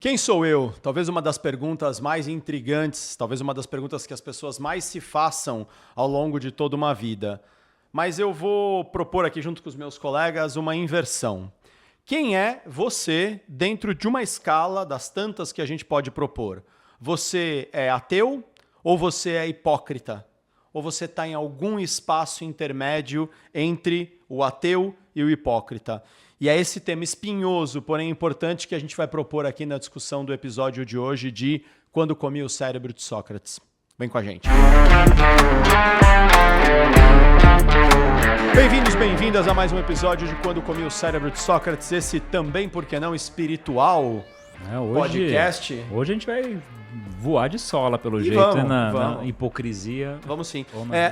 Quem sou eu? Talvez uma das perguntas mais intrigantes, talvez uma das perguntas que as pessoas mais se façam ao longo de toda uma vida. Mas eu vou propor aqui, junto com os meus colegas, uma inversão. Quem é você dentro de uma escala das tantas que a gente pode propor? Você é ateu ou você é hipócrita? Ou você está em algum espaço intermédio entre o ateu e o hipócrita? E é esse tema espinhoso, porém importante, que a gente vai propor aqui na discussão do episódio de hoje de Quando Comi o Cérebro de Sócrates. Vem com a gente. Bem-vindos, bem-vindas a mais um episódio de Quando Comi o Cérebro de Sócrates, esse também, por que não, espiritual podcast. Hoje a gente vai voar de sola, pelo jeito, vamos, na hipocrisia. Vamos sim.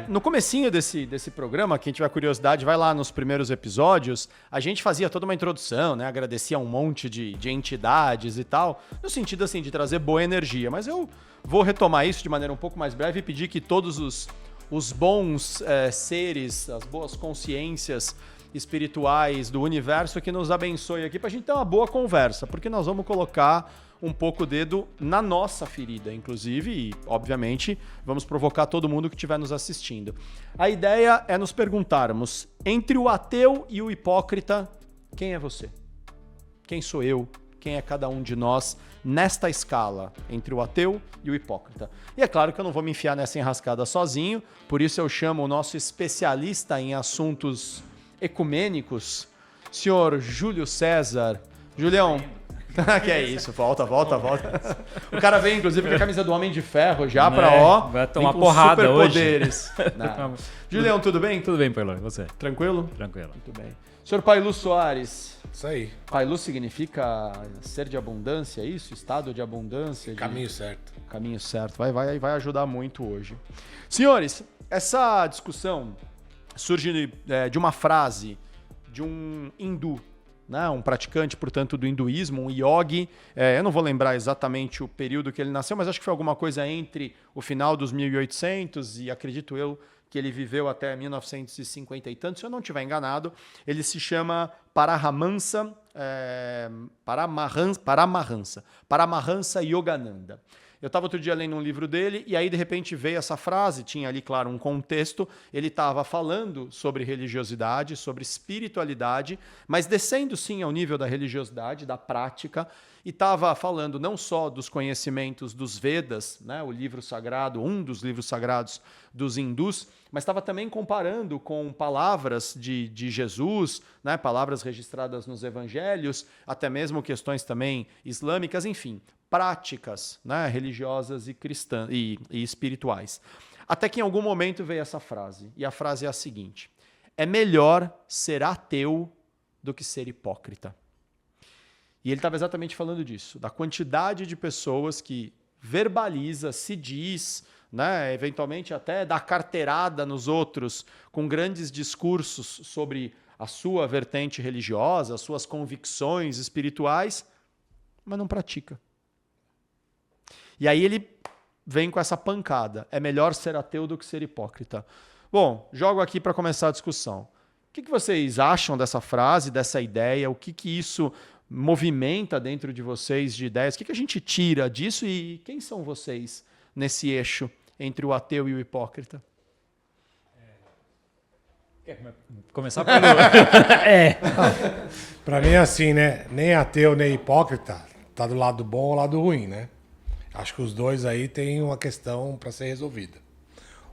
No comecinho desse programa, quem tiver curiosidade, vai lá nos primeiros episódios, a gente fazia toda uma introdução, né? Agradecia um monte de entidades e tal, no sentido assim de trazer boa energia. Mas eu vou retomar isso de maneira um pouco mais breve e pedir que todos os bons seres, as boas consciências espirituais do universo que nos abençoe aqui pra gente ter uma boa conversa, porque nós vamos colocar um pouco o dedo na nossa ferida, inclusive, e, obviamente, vamos provocar todo mundo que estiver nos assistindo. A ideia é nos perguntarmos, entre o ateu e o hipócrita, quem é você? Quem sou eu? Quem é cada um de nós nesta escala entre o ateu e o hipócrita? E é claro que eu não vou me enfiar nessa enrascada sozinho, por isso eu chamo o nosso especialista em assuntos ecumênicos, senhor Júlio César. Julião, que é isso, volta. O cara vem, inclusive, com a camisa do Homem de Ferro já pra, vai tomar porrada hoje. Julião, tudo bem? Tudo bem, Pailô, e você? Tranquilo? Tranquilo. Muito bem. Senhor Pailu Soares. Isso aí. Pailu significa ser de abundância, é isso? Estado de abundância? Caminho certo. Caminho certo. Vai ajudar muito hoje. Senhores, essa discussão surge de uma frase de um hindu, né? Um praticante, portanto, do hinduísmo, um yogi. Eu não vou lembrar exatamente o período que ele nasceu, mas acho que foi alguma coisa entre o final dos 1800 e, acredito eu, que ele viveu até 1950 e tanto, se eu não estiver enganado. Ele se chama Paramahansa Yogananda. Eu estava outro dia lendo um livro dele e aí de repente veio essa frase, tinha ali, claro, um contexto, ele estava falando sobre religiosidade, sobre espiritualidade, mas descendo sim ao nível da religiosidade, da prática, e estava falando não só dos conhecimentos dos Vedas, né, o livro sagrado, um dos livros sagrados dos hindus, mas estava também comparando com palavras de Jesus, né, palavras registradas nos evangelhos, até mesmo questões também islâmicas, enfim, práticas, né, religiosas e cristãs e espirituais. Até que em algum momento veio essa frase, e a frase é a seguinte: é melhor ser ateu do que ser hipócrita. E ele estava exatamente falando disso, da quantidade de pessoas que verbaliza, se diz, né, eventualmente até dá carteirada nos outros com grandes discursos sobre a sua vertente religiosa, as suas convicções espirituais, mas não pratica. E aí ele vem com essa pancada. É melhor ser ateu do que ser hipócrita. Bom, jogo aqui para começar a discussão. O que vocês acham dessa frase, dessa ideia? O que isso movimenta dentro de vocês de ideias? O que a gente tira disso e quem são vocês nesse eixo entre o ateu e o hipócrita? Quer começar pelo... Para mim é assim, né? Nem ateu, nem hipócrita tá do lado bom ou lado ruim, né? Acho que os dois aí têm uma questão para ser resolvida.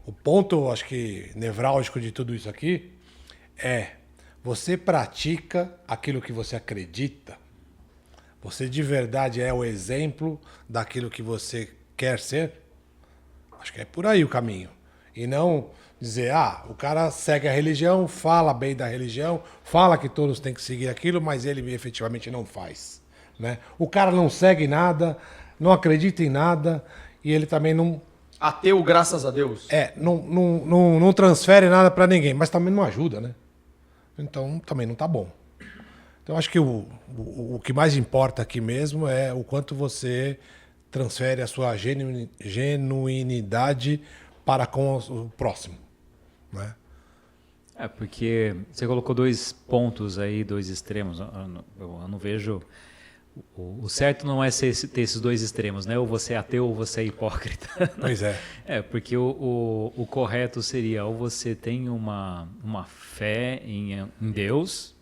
O ponto, acho que nevrálgico de tudo isso aqui é: você pratica aquilo que você acredita? Você de verdade é o exemplo daquilo que você quer ser? Acho que é por aí o caminho. E não dizer, o cara segue a religião, fala bem da religião, fala que todos têm que seguir aquilo, mas ele efetivamente não faz, né? O cara não segue nada, não acredita em nada e ele também não... Ateu, graças a Deus. Não transfere nada para ninguém, mas também não ajuda, né? Então também não tá bom. Então acho que o que mais importa aqui mesmo é o quanto você transfere a sua genuinidade para com o próximo, né? Porque você colocou dois pontos aí, dois extremos. Eu não vejo o certo não é ter esses dois extremos, né? Ou você é ateu ou você é hipócrita. Pois é. Porque o correto seria ou você tem uma fé em Deus,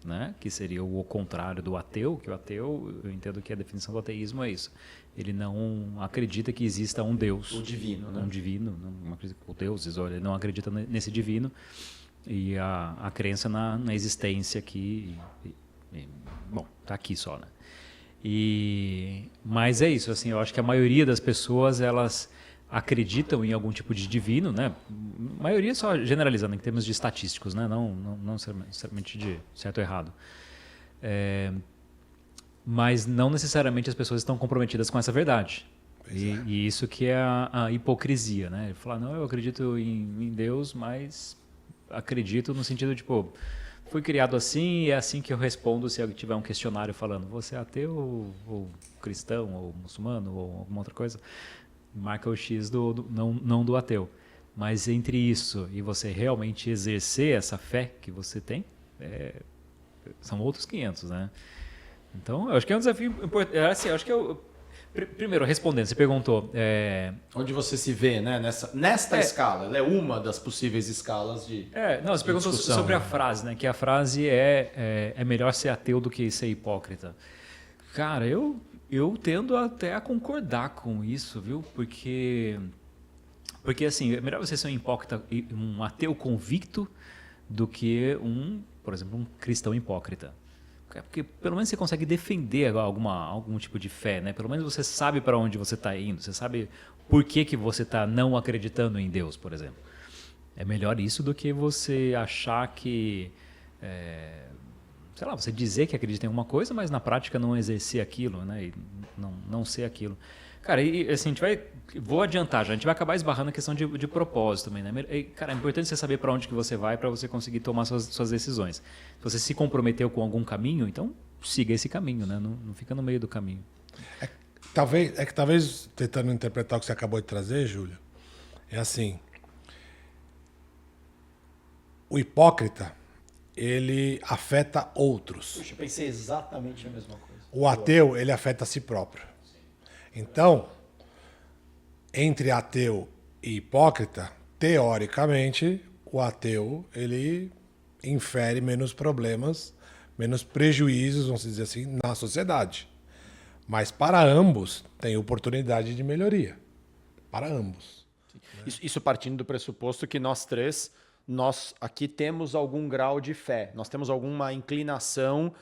né? Que seria o contrário do ateu, que o ateu, eu entendo que a definição do ateísmo é isso. Ele não acredita que exista um Deus. O divino, né? Um divino, o Deus, ele não acredita nesse divino. E a crença na existência aqui, bom, tá aqui só, né? Mas é isso, assim, eu acho que a maioria das pessoas, elas acreditam em algum tipo de divino, né? A maioria só generalizando em termos de estatísticos, né? Não necessariamente de certo ou errado. Mas não necessariamente as pessoas estão comprometidas com essa verdade. E isso que é a hipocrisia, né? Falar, não, eu acredito em Deus, mas acredito no sentido de, tipo, fui criado assim e é assim que eu respondo se eu tiver um questionário falando, você é ateu ou cristão ou muçulmano ou alguma outra coisa, marca o X não do ateu. Mas entre isso e você realmente exercer essa fé que você tem, são outros 500, né? Então, eu acho que é um desafio importante. Assim, eu acho que primeiro, respondendo, você perguntou... Onde você se vê, né? Nesta escala. Ela é uma das possíveis escalas de não, você perguntou sobre a frase, né? Que a frase é melhor ser ateu do que ser hipócrita. Cara, eu tendo até a concordar com isso, viu? Porque assim, é melhor você ser um hipócrita, um ateu convicto do que por exemplo, um cristão hipócrita. Porque pelo menos você consegue defender algum tipo de fé, né? Pelo menos você sabe para onde você está indo, você sabe por que você está não acreditando em Deus, por exemplo. É melhor isso do que você achar que, sei lá, você dizer que acredita em alguma coisa, mas na prática não exercer aquilo, né? E não ser aquilo. Cara, assim, vou adiantar já, a gente vai acabar esbarrando a questão de propósito também, né? Cara, é importante você saber para onde que você vai para você conseguir tomar suas decisões. Se você se comprometeu com algum caminho, então siga esse caminho, né? Não fica no meio do caminho. Talvez, tentando interpretar o que você acabou de trazer, Júlio, é assim, o hipócrita, ele afeta outros. Puxa, eu pensei exatamente a mesma coisa. O ateu, ele afeta a si próprio. Então, entre ateu e hipócrita, teoricamente, o ateu, ele infere menos problemas, menos prejuízos, vamos dizer assim, na sociedade. Mas para ambos, tem oportunidade de melhoria. Para ambos. Isso partindo do pressuposto que nós aqui temos algum grau de fé, nós temos alguma inclinação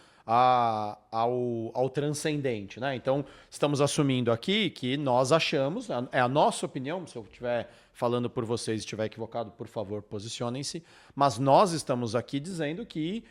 ao transcendente, né? Então, estamos assumindo aqui que nós achamos, é a nossa opinião, se eu estiver falando por vocês e estiver equivocado, por favor, posicionem-se, mas nós estamos aqui dizendo que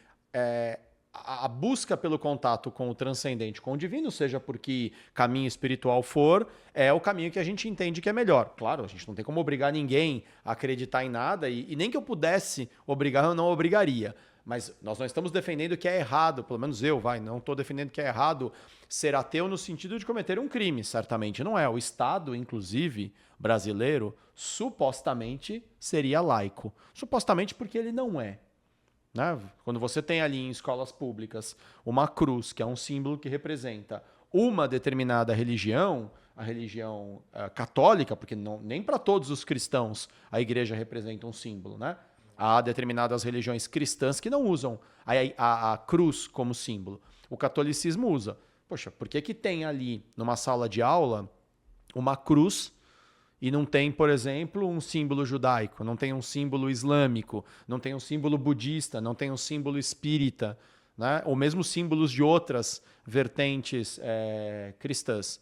a busca pelo contato com o transcendente, com o divino, seja por que caminho espiritual for, é o caminho que a gente entende que é melhor. Claro, a gente não tem como obrigar ninguém a acreditar em nada e nem que eu pudesse obrigar, eu não obrigaria. Mas nós não estamos defendendo que é errado, pelo menos não estou defendendo que é errado ser ateu no sentido de cometer um crime, certamente não é. O Estado, inclusive, brasileiro, supostamente seria laico. Supostamente porque ele não é. Né? Quando você tem ali em escolas públicas uma cruz, que é um símbolo que representa uma determinada religião, a religião católica, porque nem para todos os cristãos a igreja representa um símbolo, né? Há determinadas religiões cristãs que não usam a cruz como símbolo. O catolicismo usa. Poxa, por que tem ali, numa sala de aula, uma cruz e não tem, por exemplo, um símbolo judaico, não tem um símbolo islâmico, não tem um símbolo budista, não tem um símbolo espírita, né? Ou mesmo símbolos de outras vertentes cristãs?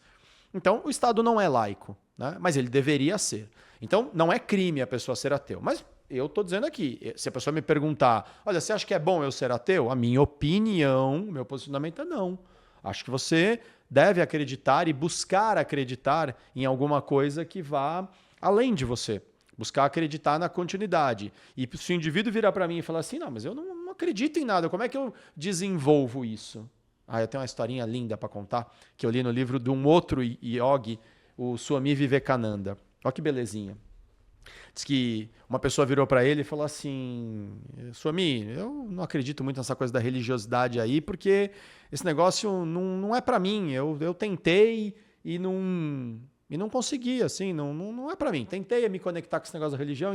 Então, o Estado não é laico, né? Mas ele deveria ser. Então, não é crime a pessoa ser ateu. Mas eu estou dizendo aqui, se a pessoa me perguntar, olha, você acha que é bom eu ser ateu? A minha opinião, meu posicionamento é não. Acho que você deve acreditar e buscar acreditar em alguma coisa que vá além de você. Buscar acreditar na continuidade. E se o indivíduo virar para mim e falar assim, não, mas eu não acredito em nada, como é que eu desenvolvo isso? Eu tenho uma historinha linda para contar, que eu li no livro de um outro yogi, o Swami Vivekananda. Olha que belezinha. Diz que uma pessoa virou para ele e falou assim: Swami, eu não acredito muito nessa coisa da religiosidade aí, porque esse negócio não é para mim. Eu tentei e não consegui, assim, não é para mim. Tentei me conectar com esse negócio da religião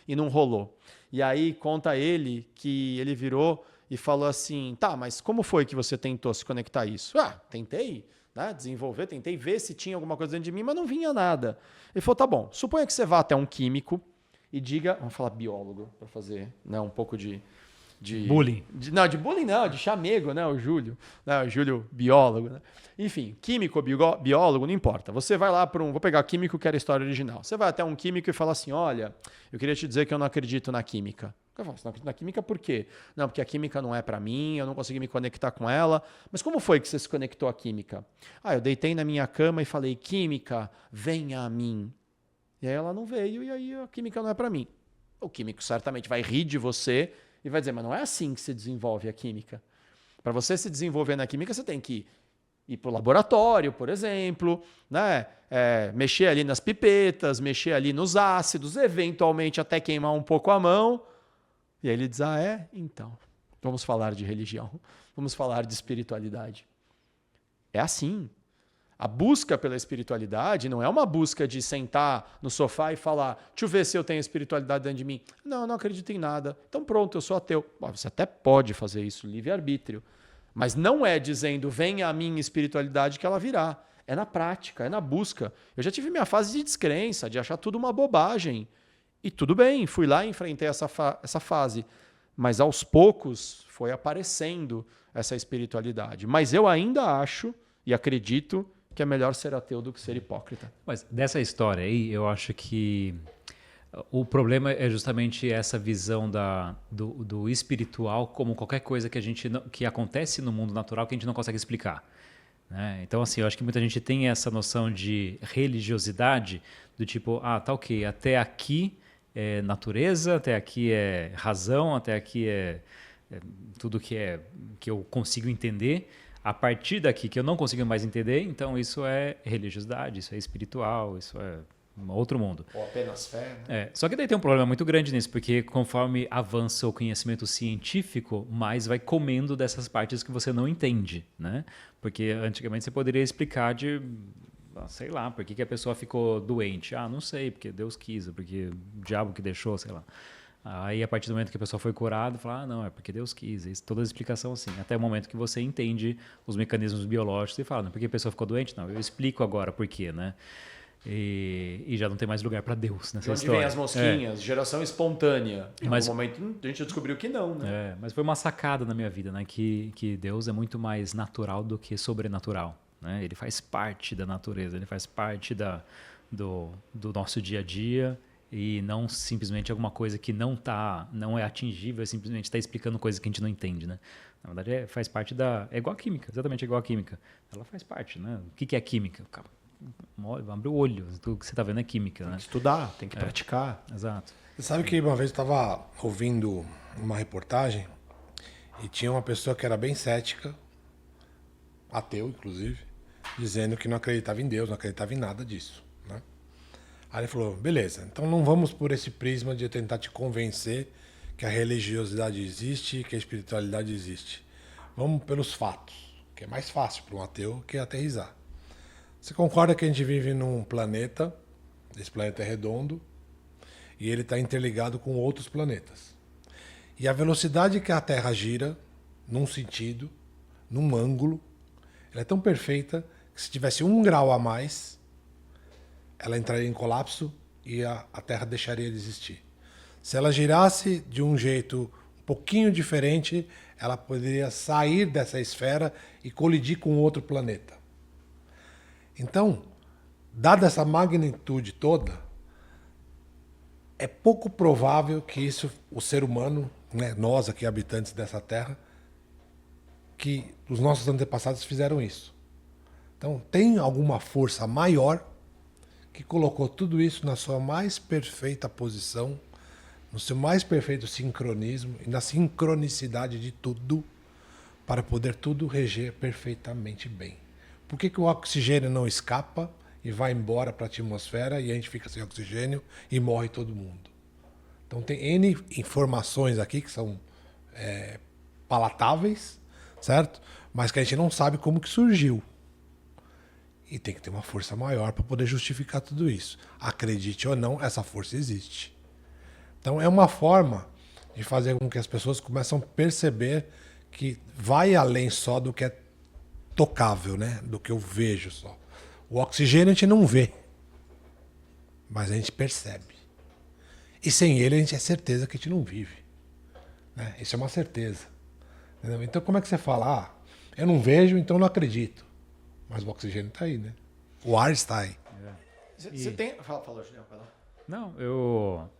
e não rolou. E aí conta ele que ele virou e falou assim: tá, mas como foi que você tentou se conectar a isso? Ah, tentei, né, desenvolver, tentei ver se tinha alguma coisa dentro de mim, mas não vinha nada. Ele falou: tá bom, suponha que você vá até um químico e diga, vamos falar biólogo, para fazer, né, um pouco de Bullying. De bullying não, de chamego, né? O Júlio, né? O Júlio biólogo, né? Enfim, químico ou biólogo, não importa. Você vai lá para vou pegar químico, que era a história original. Você vai até um químico e fala assim: olha, eu queria te dizer que eu não acredito na química. Eu falo: você não acredita na química por quê? Não, porque a química não é para mim, eu não consegui me conectar com ela. Mas como foi que você se conectou à química? Ah, eu deitei na minha cama e falei: química, venha a mim. E aí ela não veio e aí a química não é para mim. O químico certamente vai rir de você e vai dizer: mas não é assim que se desenvolve a química. Para você se desenvolver na química, você tem que ir para o laboratório, por exemplo, né? Mexer ali nas pipetas, mexer ali nos ácidos, eventualmente até queimar um pouco a mão. E aí ele diz: ah, é? Então, vamos falar de religião, vamos falar de espiritualidade. É assim. A busca pela espiritualidade não é uma busca de sentar no sofá e falar: deixa eu ver se eu tenho espiritualidade dentro de mim. Não, não acredito em nada. Então pronto, eu sou ateu. Você até pode fazer isso, livre-arbítrio. Mas não é dizendo: venha a minha espiritualidade que ela virá. É na prática, é na busca. Eu já tive minha fase de descrença, de achar tudo uma bobagem. E tudo bem, fui lá e enfrentei essa fase. Mas aos poucos foi aparecendo essa espiritualidade. Mas eu ainda acho e acredito que é melhor ser ateu do que ser hipócrita. Mas dessa história aí, eu acho que o problema é justamente essa visão do espiritual como qualquer coisa que acontece no mundo natural que a gente não consegue explicar. Né? Então, assim, eu acho que muita gente tem essa noção de religiosidade do tipo: ah, tá ok, até aqui é natureza, até aqui é razão, até aqui é tudo que eu consigo entender. A partir daqui que eu não consigo mais entender, então isso é religiosidade, isso é espiritual, isso é um outro mundo. Ou apenas fé, né? Só que daí tem um problema muito grande nisso, porque conforme avança o conhecimento científico, mais vai comendo dessas partes que você não entende, né? Porque antigamente você poderia explicar sei lá, por que a pessoa ficou doente. Ah, não sei, porque Deus quis, porque o diabo que deixou, sei lá. Aí, a partir do momento que a pessoa foi curada, fala: ah, não, é porque Deus quis. Isso, toda a explicação assim. Até o momento que você entende os mecanismos biológicos e fala: não, por que a pessoa ficou doente? Não, eu explico agora por quê, né? E já não tem mais lugar para Deus nessa história. Vem as mosquinhas, geração espontânea. Em algum momento a gente descobriu que não, né? Mas foi uma sacada na minha vida, né? Que Deus é muito mais natural do que sobrenatural. Né? Ele faz parte da natureza, ele faz parte do nosso dia a dia. E não simplesmente alguma coisa que não é atingível, simplesmente está explicando coisas que a gente não entende, né? Na verdade, faz parte é igual a química, exatamente igual a química. Ela faz parte, né? O que é química? Abre o olho, tudo que você está vendo é química, né? Tem que estudar, tem que praticar. Exato. Você sabe que uma vez eu estava ouvindo uma reportagem e tinha uma pessoa que era bem cética, ateu inclusive, dizendo que não acreditava em Deus, não acreditava em nada disso, né? Aí ele falou: beleza, então não vamos por esse prisma de tentar te convencer que a religiosidade existe, que a espiritualidade existe. Vamos pelos fatos, que é mais fácil para um ateu que aterrissar. Você concorda que a gente vive num planeta, esse planeta é redondo, e ele está interligado com outros planetas. E a velocidade que a Terra gira, num sentido, num ângulo, ela é tão perfeita que se tivesse 1 grau a mais, ela entraria em colapso e a Terra deixaria de existir. Se ela girasse de um jeito um pouquinho diferente, ela poderia sair dessa esfera e colidir com outro planeta. Então, dada essa magnitude toda, é pouco provável que isso, o ser humano, né, nós aqui habitantes dessa Terra, que os nossos antepassados fizeram isso. Então, tem alguma força maior que colocou tudo isso na sua mais perfeita posição, no seu mais perfeito sincronismo e na sincronicidade de tudo, para poder tudo reger perfeitamente bem. Por que o oxigênio não escapa e vai embora para a atmosfera e a gente fica sem oxigênio e morre todo mundo. Então tem N informações aqui que são palatáveis, certo? Mas que a gente não sabe como que surgiu. E tem que ter uma força maior para poder justificar tudo isso. Acredite ou não, essa força existe. Então é uma forma de fazer com que as pessoas começam a perceber que vai além só do que é tocável, né? Do que eu vejo só. O oxigênio a gente não vê, mas a gente percebe. E sem ele a gente é certeza que a gente não vive. Né? Isso é uma certeza. Entendeu? Então como é que você fala? Eu não vejo, então não acredito. Mas o oxigênio está aí, né? O ar está aí. Você tem... Fala, Julião, vai lá. Não,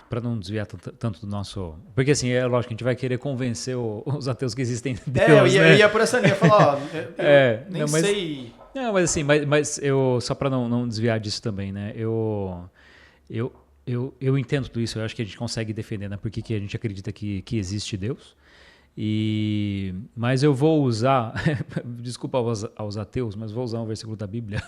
para não desviar tanto do nosso... Porque assim, é lógico que a gente vai querer convencer os ateus que existem Deus, eu ia por essa linha, falar, nem mas, sei... Não, mas assim, mas eu, só para não desviar disso também, né? Eu entendo tudo isso, eu acho que a gente consegue defender, né? Porque que a gente acredita que existe Deus. Mas eu vou usar, desculpa aos ateus, mas vou usar um versículo da Bíblia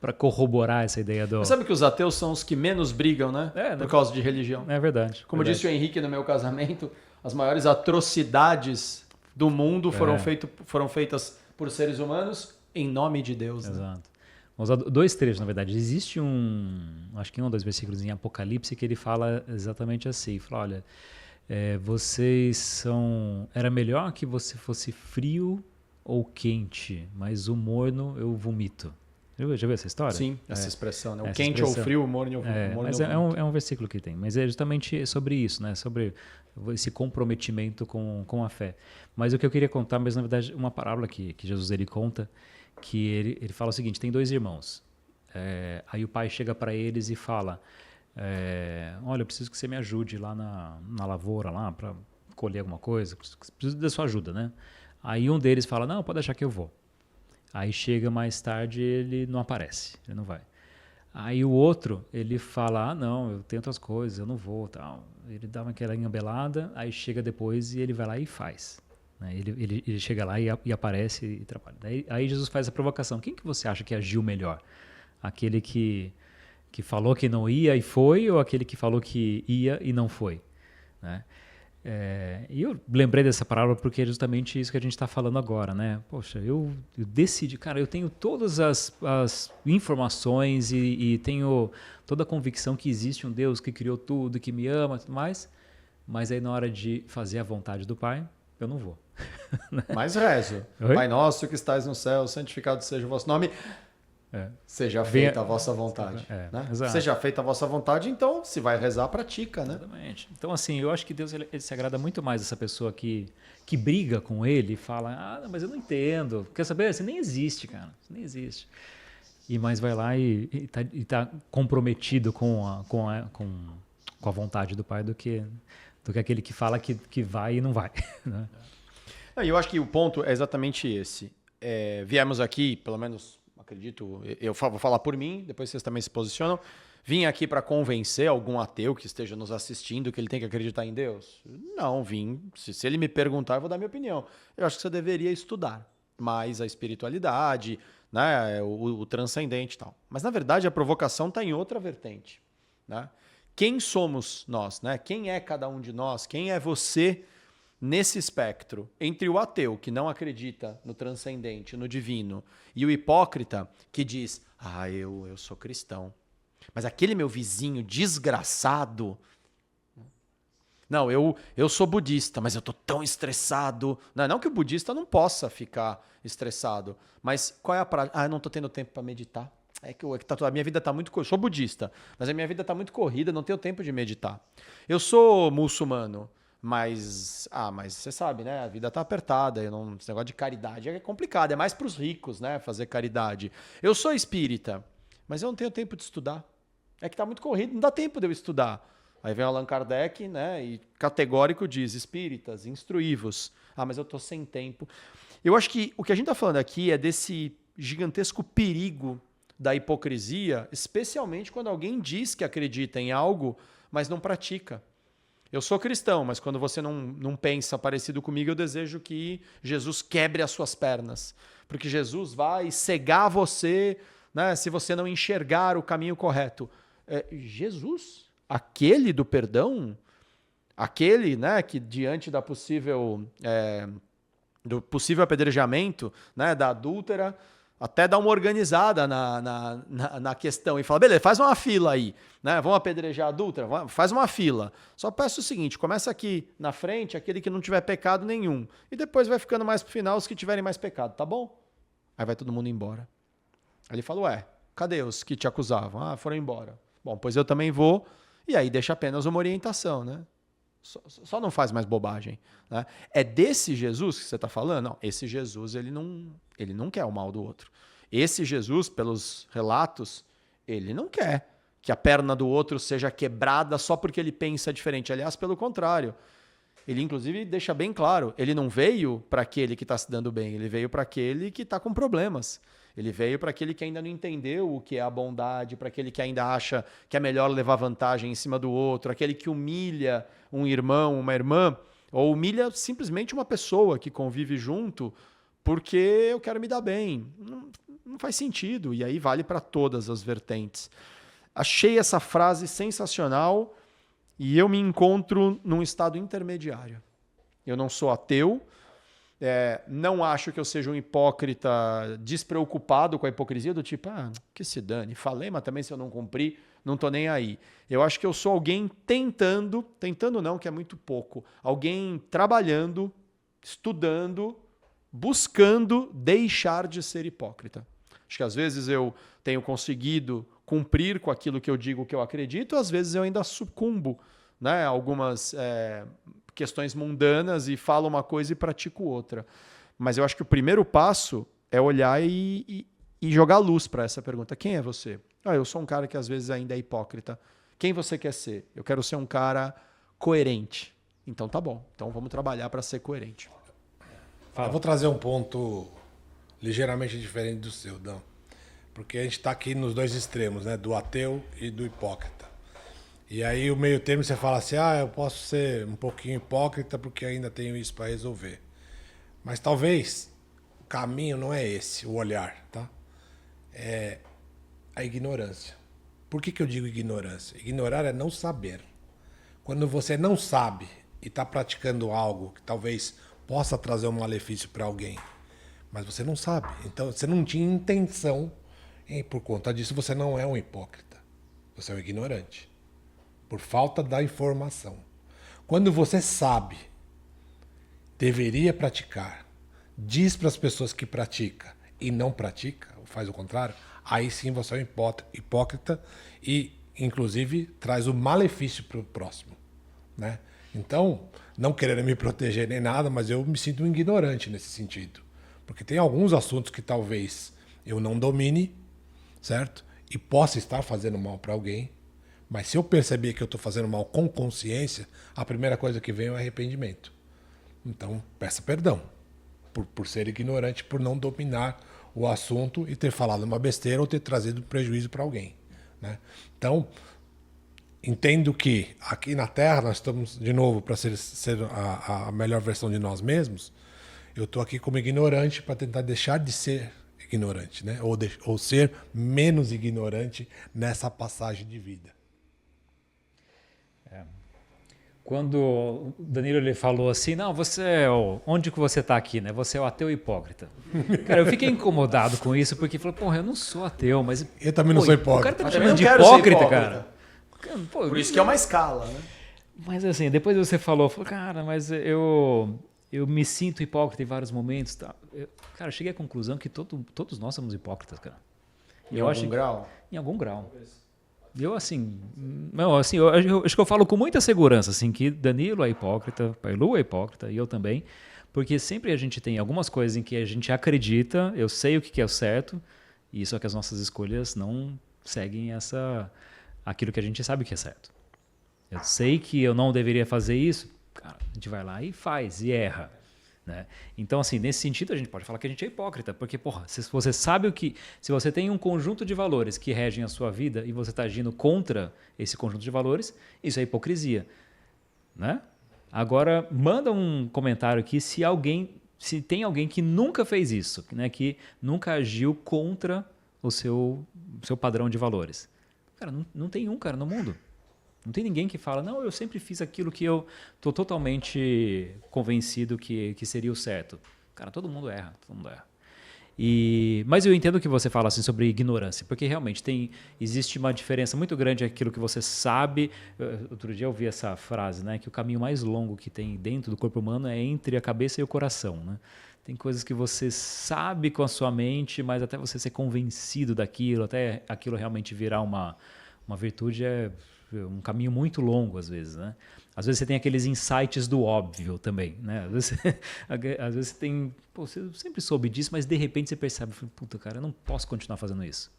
para corroborar essa ideia do... Mas sabe que os ateus são os que menos brigam, né? Por causa de religião. É verdade. Como disse o Henrique no meu casamento, as maiores atrocidades do mundo foram feitas por seres humanos em nome de Deus. Exato. Né? Vamos usar 2 trechos, na verdade. Existe acho que 1 ou 2 versículos em Apocalipse que ele fala exatamente assim. Ele fala, olha... vocês são... Era melhor que você fosse frio ou quente, mas o morno eu vomito. Já viu essa história? Sim, essa expressão, né? O essa quente expressão. ou frio, o morno eu vomito. Mas é um versículo que tem. Mas é justamente sobre isso, né? Sobre esse comprometimento com a fé. Mas o que eu queria contar, mas na verdade uma parábola que Jesus ele conta, que ele fala o seguinte, tem 2 irmãos. Aí o pai chega para eles e fala... olha, eu preciso que você me ajude lá na lavoura lá para colher alguma coisa, preciso da sua ajuda, né? Aí um deles fala, não, pode deixar que eu vou. Aí chega mais tarde, ele não aparece, ele não vai. Aí o outro, ele fala, não, eu tenho outras coisas, eu não vou, tal. Ele dá aquela engabelada, aí chega depois e ele vai lá e faz. Né? Ele chega lá e aparece e trabalha. Aí Jesus faz a provocação, quem que você acha que agiu melhor? Aquele que falou que não ia e foi, ou aquele que falou que ia e não foi? Né? E eu lembrei dessa parábola porque é justamente isso que a gente está falando agora, né? Poxa, eu decidi, cara, eu tenho todas as informações e tenho toda a convicção que existe um Deus que criou tudo, que me ama e tudo mais, mas aí na hora de fazer a vontade do Pai, eu não vou. Mas rezo. Oi? Pai nosso que estais no céu, santificado seja o vosso nome. Seja feita a vossa vontade. Né? Seja feita a vossa vontade, então, se vai rezar, pratica, né? Exatamente. Então, assim, eu acho que Deus ele se agrada muito mais dessa pessoa que briga com ele e fala, mas eu não entendo. Quer saber? Isso nem existe, cara. Isso nem existe. Mas vai lá e tá comprometido com a vontade do Pai do que aquele que fala que vai e não vai. Né? Eu acho que o ponto é exatamente esse. Viemos aqui, pelo menos... acredito, eu vou falar por mim, depois vocês também se posicionam. Vim aqui para convencer algum ateu que esteja nos assistindo que ele tem que acreditar em Deus? Não, vim. Se ele me perguntar, eu vou dar minha opinião. Eu acho que você deveria estudar mais a espiritualidade, né, o transcendente e tal. Mas, na verdade, a provocação está em outra vertente. Né? Quem somos nós? Né? Quem é cada um de nós? Quem é você nesse espectro, entre o ateu que não acredita no transcendente, no divino, e o hipócrita que diz, eu sou cristão, mas aquele meu vizinho desgraçado, não, eu sou budista, mas eu tô tão estressado. Não que o budista não possa ficar estressado, mas qual é a prática? Eu não tô tendo tempo para meditar. A minha vida tá muito corrida. Eu sou budista, mas a minha vida tá muito corrida, não tenho tempo de meditar. Eu sou muçulmano, mas você sabe, né? A vida tá apertada. Esse negócio de caridade é complicado. É mais para os ricos, né? Fazer caridade. Eu sou espírita, mas eu não tenho tempo de estudar. É que tá muito corrido, não dá tempo de eu estudar. Aí vem o Allan Kardec, né? E categórico diz: espíritas, instruí-vos. Mas eu tô sem tempo. Eu acho que o que a gente tá falando aqui é desse gigantesco perigo da hipocrisia, especialmente quando alguém diz que acredita em algo, mas não pratica. Eu sou cristão, mas quando você não pensa parecido comigo, eu desejo que Jesus quebre as suas pernas. porque Jesus vai cegar você, né, se você não enxergar o caminho correto. Jesus, aquele do perdão, aquele, né, que diante da do possível apedrejamento, né, da adúltera, até dá uma organizada na questão e fala, beleza, faz uma fila aí, né? Vamos apedrejar a adúltera? Faz uma fila. Só peço o seguinte, começa aqui na frente, aquele que não tiver pecado nenhum, e depois vai ficando mais pro final os que tiverem mais pecado, tá bom? Aí vai todo mundo embora. Aí ele fala, cadê os que te acusavam? Ah, foram embora. Bom, pois eu também vou, e aí deixa apenas uma orientação, né? Só não faz mais bobagem. Né? É desse Jesus que você está falando? Não, esse Jesus ele não quer o mal do outro. Esse Jesus, pelos relatos, ele não quer que a perna do outro seja quebrada só porque ele pensa diferente. Aliás, pelo contrário. Ele, inclusive, deixa bem claro, ele não veio para aquele que está se dando bem, ele veio para aquele que está com problemas. Ele veio para aquele que ainda não entendeu o que é a bondade, para aquele que ainda acha que é melhor levar vantagem em cima do outro, aquele que humilha um irmão, uma irmã, ou humilha simplesmente uma pessoa que convive junto porque eu quero me dar bem. Não faz sentido, e aí vale para todas as vertentes. Achei essa frase sensacional e eu me encontro num estado intermediário. Eu não sou ateu, não acho que eu seja um hipócrita despreocupado com a hipocrisia, do tipo, que se dane, falei, mas também se eu não cumprir, não tô nem aí. Eu acho que eu sou alguém tentando não, que é muito pouco, alguém trabalhando, estudando, buscando deixar de ser hipócrita. Acho que às vezes eu tenho conseguido cumprir com aquilo que eu digo que eu acredito, às vezes eu ainda sucumbo, né, algumas questões mundanas e falo uma coisa e pratico outra. Mas eu acho que o primeiro passo é olhar e jogar luz para essa pergunta. Quem é você? Eu sou um cara que às vezes ainda é hipócrita. Quem você quer ser? Eu quero ser um cara coerente. Então tá bom. Então vamos trabalhar para ser coerente. Eu vou trazer um ponto ligeiramente diferente do seu, Dan. Porque a gente está aqui nos dois extremos, né? Do ateu e do hipócrita. E aí o meio termo você fala assim, eu posso ser um pouquinho hipócrita porque ainda tenho isso para resolver. Mas talvez o caminho não é esse, o olhar, tá? É a ignorância. Por que eu digo ignorância? Ignorar é não saber. Quando você não sabe e está praticando algo que talvez possa trazer um malefício para alguém, mas você não sabe. Então você não tinha intenção e por conta disso você não é um hipócrita. Você é um ignorante. Por falta da informação. Quando você sabe, deveria praticar, diz para as pessoas que pratica e não pratica, ou faz o contrário, aí sim você é um hipócrita e, inclusive, traz o malefício para o próximo. Né? Então, não querendo me proteger nem nada, mas eu me sinto um ignorante nesse sentido. Porque tem alguns assuntos que talvez eu não domine, certo? E possa estar fazendo mal para alguém. Mas se eu perceber que eu estou fazendo mal com consciência, a primeira coisa que vem é o arrependimento. Então, peça perdão por ser ignorante, por não dominar o assunto e ter falado uma besteira ou ter trazido prejuízo para alguém. Né? Então, entendo que aqui na Terra nós estamos, de novo, para ser a melhor versão de nós mesmos, eu estou aqui como ignorante para tentar deixar de ser ignorante, né? Ou ser menos ignorante nessa passagem de vida. Quando o Danilo ele falou assim, não, você é onde que você está aqui, né? Você é o ateu hipócrita. Cara, eu fiquei incomodado com isso, porque falou, porra, eu não sou ateu, mas... Eu também não sou hipócrita. O cara tá me Eu chamando de não quero ser hipócrita, hipócrita. cara. Por isso que é uma escala, né? Mas assim, depois você falou, cara, mas eu me sinto hipócrita em vários momentos. Tá? Cara, eu cheguei à conclusão que todos nós somos hipócritas, cara. Em algum grau? Em algum grau. Eu, assim, eu acho que eu falo com muita segurança, assim, que Danilo é hipócrita, Pailu é hipócrita, e eu também, porque sempre a gente tem algumas coisas em que a gente acredita, eu sei o que é o certo, e só que as nossas escolhas não seguem aquilo que a gente sabe que é certo. Eu sei que eu não deveria fazer isso, cara, a gente vai lá e faz, e erra. Né? Então, assim, nesse sentido, a gente pode falar que a gente é hipócrita, porque, porra, se você sabe se você tem um conjunto de valores que regem a sua vida e você está agindo contra esse conjunto de valores, isso é hipocrisia. Né? Agora, manda um comentário aqui se alguém se tem alguém que nunca fez isso, né, que nunca agiu contra o seu padrão de valores. Cara, não tem um cara no mundo. Não tem ninguém que fala, não, eu sempre fiz aquilo que eu estou totalmente convencido que seria o certo. Cara, todo mundo erra. Mas eu entendo que você fala assim sobre ignorância, porque realmente existe uma diferença muito grande aquilo que você sabe. Outro dia eu ouvi essa frase, né, que o caminho mais longo que tem dentro do corpo humano é entre a cabeça e o coração. Né? Tem coisas que você sabe com a sua mente, mas até você ser convencido daquilo, até aquilo realmente virar uma virtude é um caminho muito longo às vezes, né? Às vezes você tem aqueles insights do óbvio também, né? Às vezes você tem, você sempre soube disso, mas de repente você percebe, puta, cara, eu não posso continuar fazendo isso.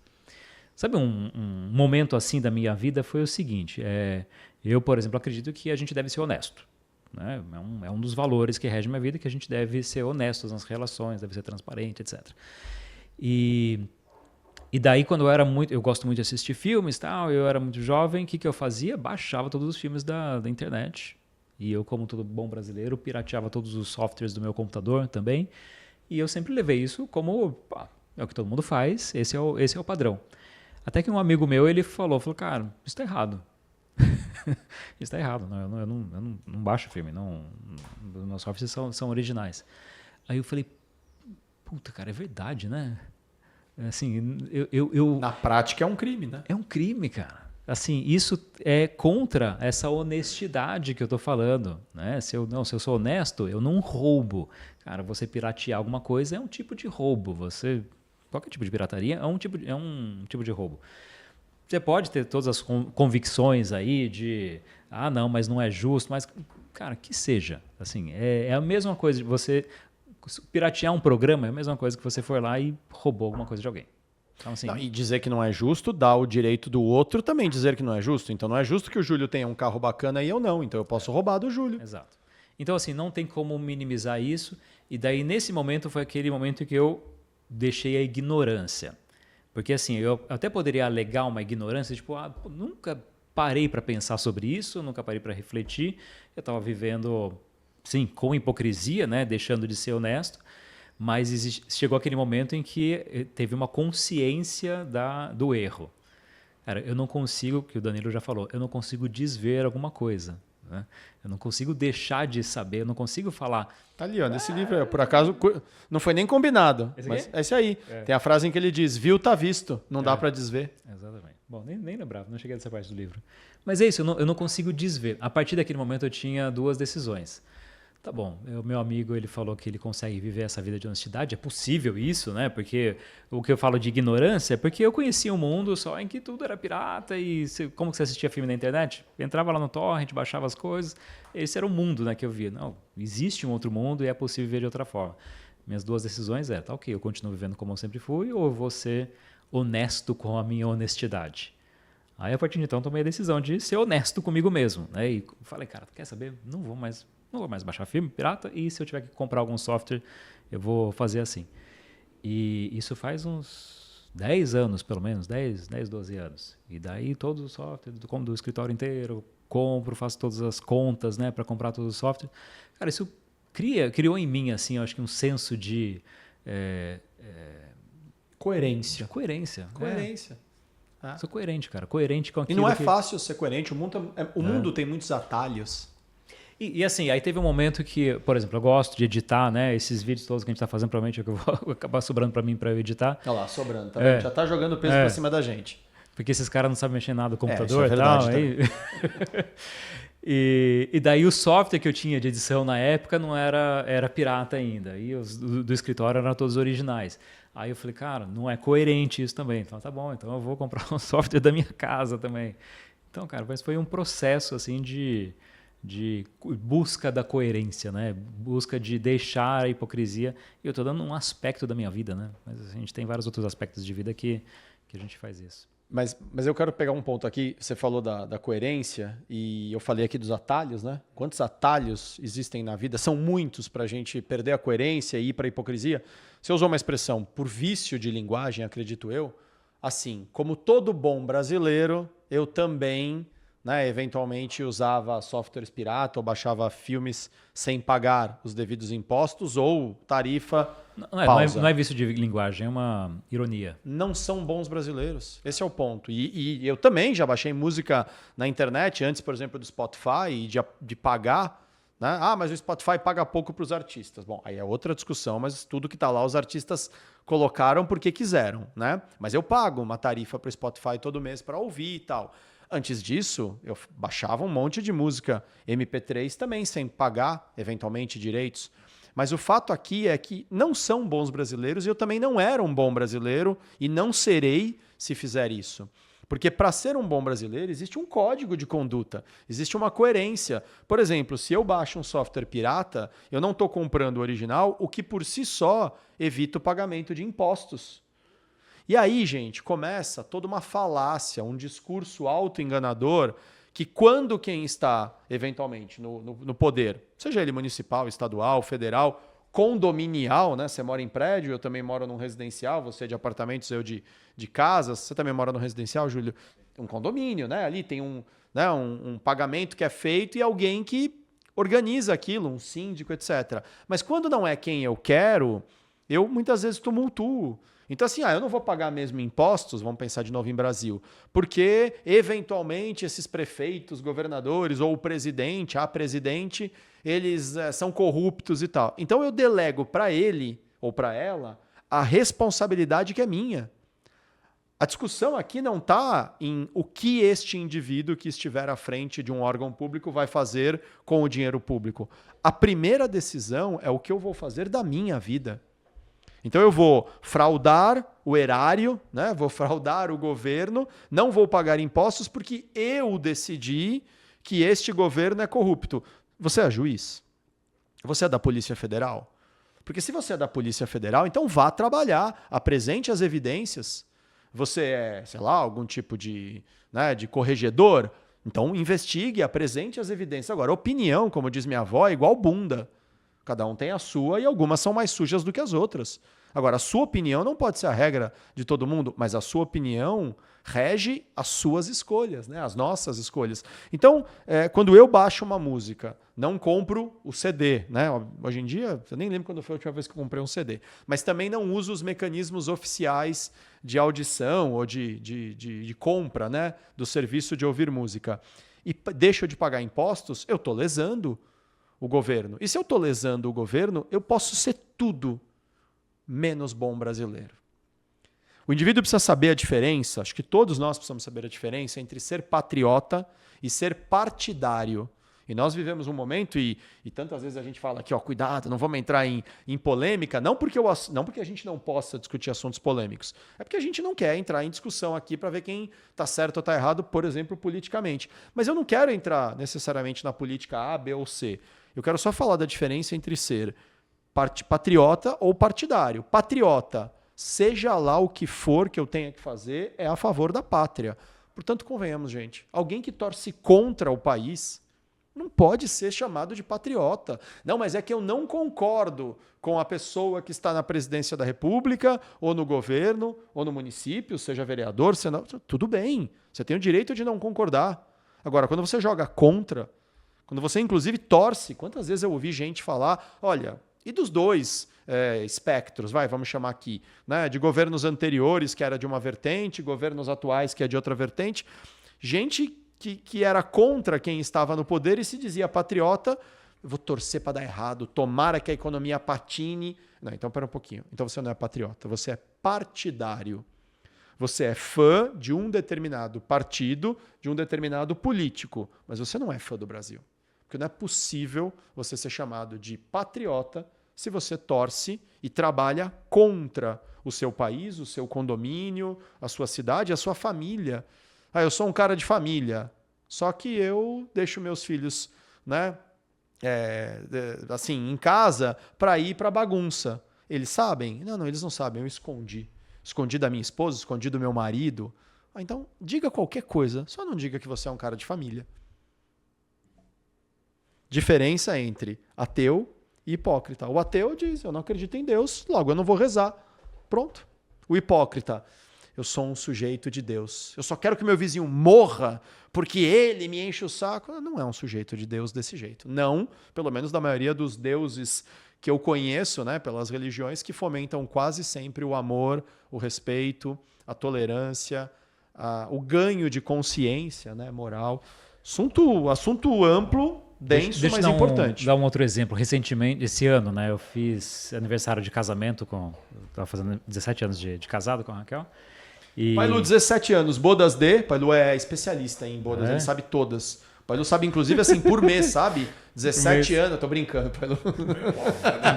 Sabe, um momento assim da minha vida foi o seguinte, eu, por exemplo, acredito que a gente deve ser honesto, né? É um dos valores que rege minha vida, que a gente deve ser honesto nas relações, deve ser transparente, etc. E daí, quando eu gosto muito de assistir filmes, tal, eu era muito jovem, o que eu fazia? Baixava todos os filmes da internet. E eu, como todo bom brasileiro, pirateava todos os softwares do meu computador também. E eu sempre levei isso como, é o que todo mundo faz, esse é o padrão. Até que um amigo meu, ele falou, cara, isso está errado. Isso está errado, eu não baixo filme, os meus softwares são originais. Aí eu falei, puta, cara, é verdade, né? Assim, Na prática é um crime, né? É um crime, cara. Assim, isso é contra essa honestidade que eu tô falando, né? Se eu sou honesto, eu não roubo. Cara, você piratear alguma coisa é um tipo de roubo. Qualquer tipo de pirataria é um tipo de roubo. Você pode ter todas as convicções aí de, não, mas não é justo, mas, cara, que seja. Assim, é a mesma coisa de você piratear um programa, é a mesma coisa que você for lá e roubou alguma coisa de alguém. Então, assim, e dizer que não é justo dá o direito do outro também dizer que não é justo. Então não é justo que o Júlio tenha um carro bacana e eu não. Então eu posso roubar do Júlio. Exato. Então, assim, não tem como minimizar isso. E daí, nesse momento, foi aquele momento em que eu deixei a ignorância. Porque, assim, eu até poderia alegar uma ignorância, tipo, nunca parei para pensar sobre isso, nunca parei para refletir. Eu estava vivendo, sim, com hipocrisia, né, deixando de ser honesto. Mas chegou aquele momento em que teve uma consciência do erro. Cara, eu não consigo, que o Danilo já falou, eu não consigo desver alguma coisa. Né? Eu não consigo deixar de saber, eu não consigo falar. Tá ali, ó, nesse livro, por acaso, não foi nem combinado. Mas é esse aí. Tem a frase em que ele diz, viu, tá visto, não dá para desver. Exatamente. Bom, nem lembrava, não cheguei nessa parte do livro. Mas é isso, eu não consigo desver. A partir daquele momento eu tinha duas decisões. Tá bom, o meu amigo ele falou que ele consegue viver essa vida de honestidade, é possível isso, né? Porque o que eu falo de ignorância é porque eu conhecia um mundo só em que tudo era pirata e como que você assistia filme na internet? Entrava lá no torrent, baixava as coisas, esse era o mundo, né, que eu via. Não, existe um outro mundo e é possível viver de outra forma. Minhas duas decisões tá ok, eu continuo vivendo como eu sempre fui ou eu vou ser honesto com a minha honestidade? Aí a partir de então tomei a decisão de ser honesto comigo mesmo, né? E falei, cara, quer saber? Não vou mais baixar filme pirata e se eu tiver que comprar algum software, eu vou fazer assim. E isso faz uns 10 anos, pelo menos, 10, 12 anos. E daí todos os softwares, como do escritório inteiro, compro, faço todas as contas, né, para comprar todos os softwares. Cara, isso criou em mim, assim, eu acho que um senso de... Coerência. Coerência. É. Sou coerente, cara. Coerente com aquilo E não é fácil ser coerente. O mundo tem muitos atalhos. E assim, aí teve um momento que, por exemplo, eu gosto de editar, né? Esses vídeos todos que a gente está fazendo, provavelmente é que eu vou acabar sobrando para mim para eu editar. Olha lá, sobrando. Tá vendo? Já tá jogando peso para cima da gente. Porque esses caras não sabem mexer nada no computador isso é verdade, e tal. E daí o software que eu tinha de edição na época não era pirata ainda. E os do escritório eram todos originais. Aí eu falei, cara, não é coerente isso também. Então tá bom, então eu vou comprar um software da minha casa também. Então, cara, mas foi um processo assim de busca da coerência, né? Busca de deixar a hipocrisia. E eu estou dando um aspecto da minha vida, né? Mas a gente tem vários outros aspectos de vida que a gente faz isso. Mas eu quero pegar um ponto aqui. Você falou da coerência e eu falei aqui dos atalhos, né? Quantos atalhos existem na vida? São muitos para a gente perder a coerência e ir para a hipocrisia. Você usou uma expressão por vício de linguagem, acredito eu. Assim, como todo bom brasileiro, eu também né, eventualmente usava softwares pirata ou baixava filmes sem pagar os devidos impostos ou tarifa pausa. Não é vício de linguagem, é uma ironia. Não são bons brasileiros. Esse é o ponto. E eu também já baixei música na internet, antes, por exemplo, do Spotify, e de pagar. Né? Ah, mas o Spotify paga pouco para os artistas. Bom, aí é outra discussão, mas tudo que está lá os artistas colocaram porque quiseram. Né? Mas eu pago uma tarifa para o Spotify todo mês para ouvir e tal. Antes disso, eu baixava um monte de música MP3 também, sem pagar, eventualmente, direitos. Mas o fato aqui é que não são bons brasileiros e eu também não era um bom brasileiro e não serei se fizer isso. Porque para ser um bom brasileiro existe um código de conduta, existe uma coerência. Por exemplo, se eu baixo um software pirata, eu não estou comprando o original, o que por si só evita o pagamento de impostos. E aí, gente, começa toda uma falácia, um discurso autoenganador que quando quem está, eventualmente, no poder, seja ele municipal, estadual, federal, condominial, né? Você mora em prédio, eu também moro num residencial, você é de apartamentos, eu de casas, você também mora num residencial, Júlio? Um condomínio, né? Ali tem um pagamento que é feito e alguém que organiza aquilo, um síndico, etc. Mas quando não é quem eu quero, eu muitas vezes tumultuo. Então, assim, eu não vou pagar mesmo impostos, vamos pensar de novo em Brasil, porque, eventualmente, esses prefeitos, governadores ou o presidente, a presidente, eles são corruptos e tal. Então, eu delego para ele ou para ela a responsabilidade que é minha. A discussão aqui não está em o que este indivíduo que estiver à frente de um órgão público vai fazer com o dinheiro público. A primeira decisão é o que eu vou fazer da minha vida. Então eu vou fraudar o erário, né? Vou fraudar o governo, não vou pagar impostos porque eu decidi que este governo é corrupto. Você é juiz? Você é da Polícia Federal? Porque se você é da Polícia Federal, então vá trabalhar, apresente as evidências. Você é, sei lá, algum tipo de corregedor? Então investigue, apresente as evidências. Agora, opinião, como diz minha avó, é igual bunda. Cada um tem a sua e algumas são mais sujas do que as outras. Agora, a sua opinião não pode ser a regra de todo mundo, mas a sua opinião rege as suas escolhas, né? As nossas escolhas. Então, quando eu baixo uma música, não compro o CD. Né? Hoje em dia, eu nem lembro quando foi a última vez que eu comprei um CD, mas também não uso os mecanismos oficiais de audição ou de compra, né? Do serviço de ouvir música. E deixo de pagar impostos, eu estou lesando o governo. E se eu estou lesando o governo, eu posso ser tudo menos bom brasileiro. O indivíduo precisa saber a diferença, acho que todos nós precisamos saber a diferença entre ser patriota e ser partidário. E nós vivemos um momento, e tantas vezes a gente fala aqui, cuidado, não vamos entrar em polêmica, não porque a gente não possa discutir assuntos polêmicos, é porque a gente não quer entrar em discussão aqui para ver quem está certo ou está errado, por exemplo, politicamente. Mas eu não quero entrar necessariamente na política A, B ou C. Eu quero só falar da diferença entre ser patriota ou partidário. Patriota, seja lá o que for que eu tenha que fazer, é a favor da pátria. Portanto, convenhamos, gente, alguém que torce contra o país não pode ser chamado de patriota. Não, mas é que eu não concordo com a pessoa que está na presidência da República, ou no governo, ou no município, seja vereador, senador. Tudo bem, você tem o direito de não concordar. Agora, quando você joga contra, quando você inclusive torce, quantas vezes eu ouvi gente falar, olha, e dos dois espectros, vamos chamar aqui, né, de governos anteriores, que era de uma vertente, governos atuais, que é de outra vertente, gente que era contra quem estava no poder e se dizia patriota, eu vou torcer para dar errado, tomara que a economia patine. Não, então pera um pouquinho. Então você não é patriota, você é partidário. Você é fã de um determinado partido, de um determinado político, mas você não é fã do Brasil. Porque não é possível você ser chamado de patriota se você torce e trabalha contra o seu país, o seu condomínio, a sua cidade, a sua família. Eu sou um cara de família, só que eu deixo meus filhos, né, assim, em casa para ir para bagunça. Eles sabem? Não, eles não sabem, eu escondi. Escondi da minha esposa, escondi do meu marido. Então, diga qualquer coisa, só não diga que você é um cara de família. Diferença entre ateu e hipócrita. O ateu diz, eu não acredito em Deus, logo eu não vou rezar. Pronto. O hipócrita, eu sou um sujeito de Deus. Eu só quero que meu vizinho morra porque ele me enche o saco. Não é um sujeito de Deus desse jeito. Não, pelo menos da maioria dos deuses que eu conheço, né, pelas religiões, que fomentam quase sempre o amor, o respeito, a tolerância, o ganho de consciência, né, moral. Assunto amplo, denso, mas importante. Dar um outro exemplo. Recentemente, esse ano, né, eu fiz aniversário de casamento estava fazendo 17 anos de casado com a Raquel. Pailu, 17 anos, bodas de... Pailu é especialista em bodas, ele sabe todas. Pailu sabe, inclusive, assim, por mês, sabe? 17 anos, eu tô brincando, Pailu.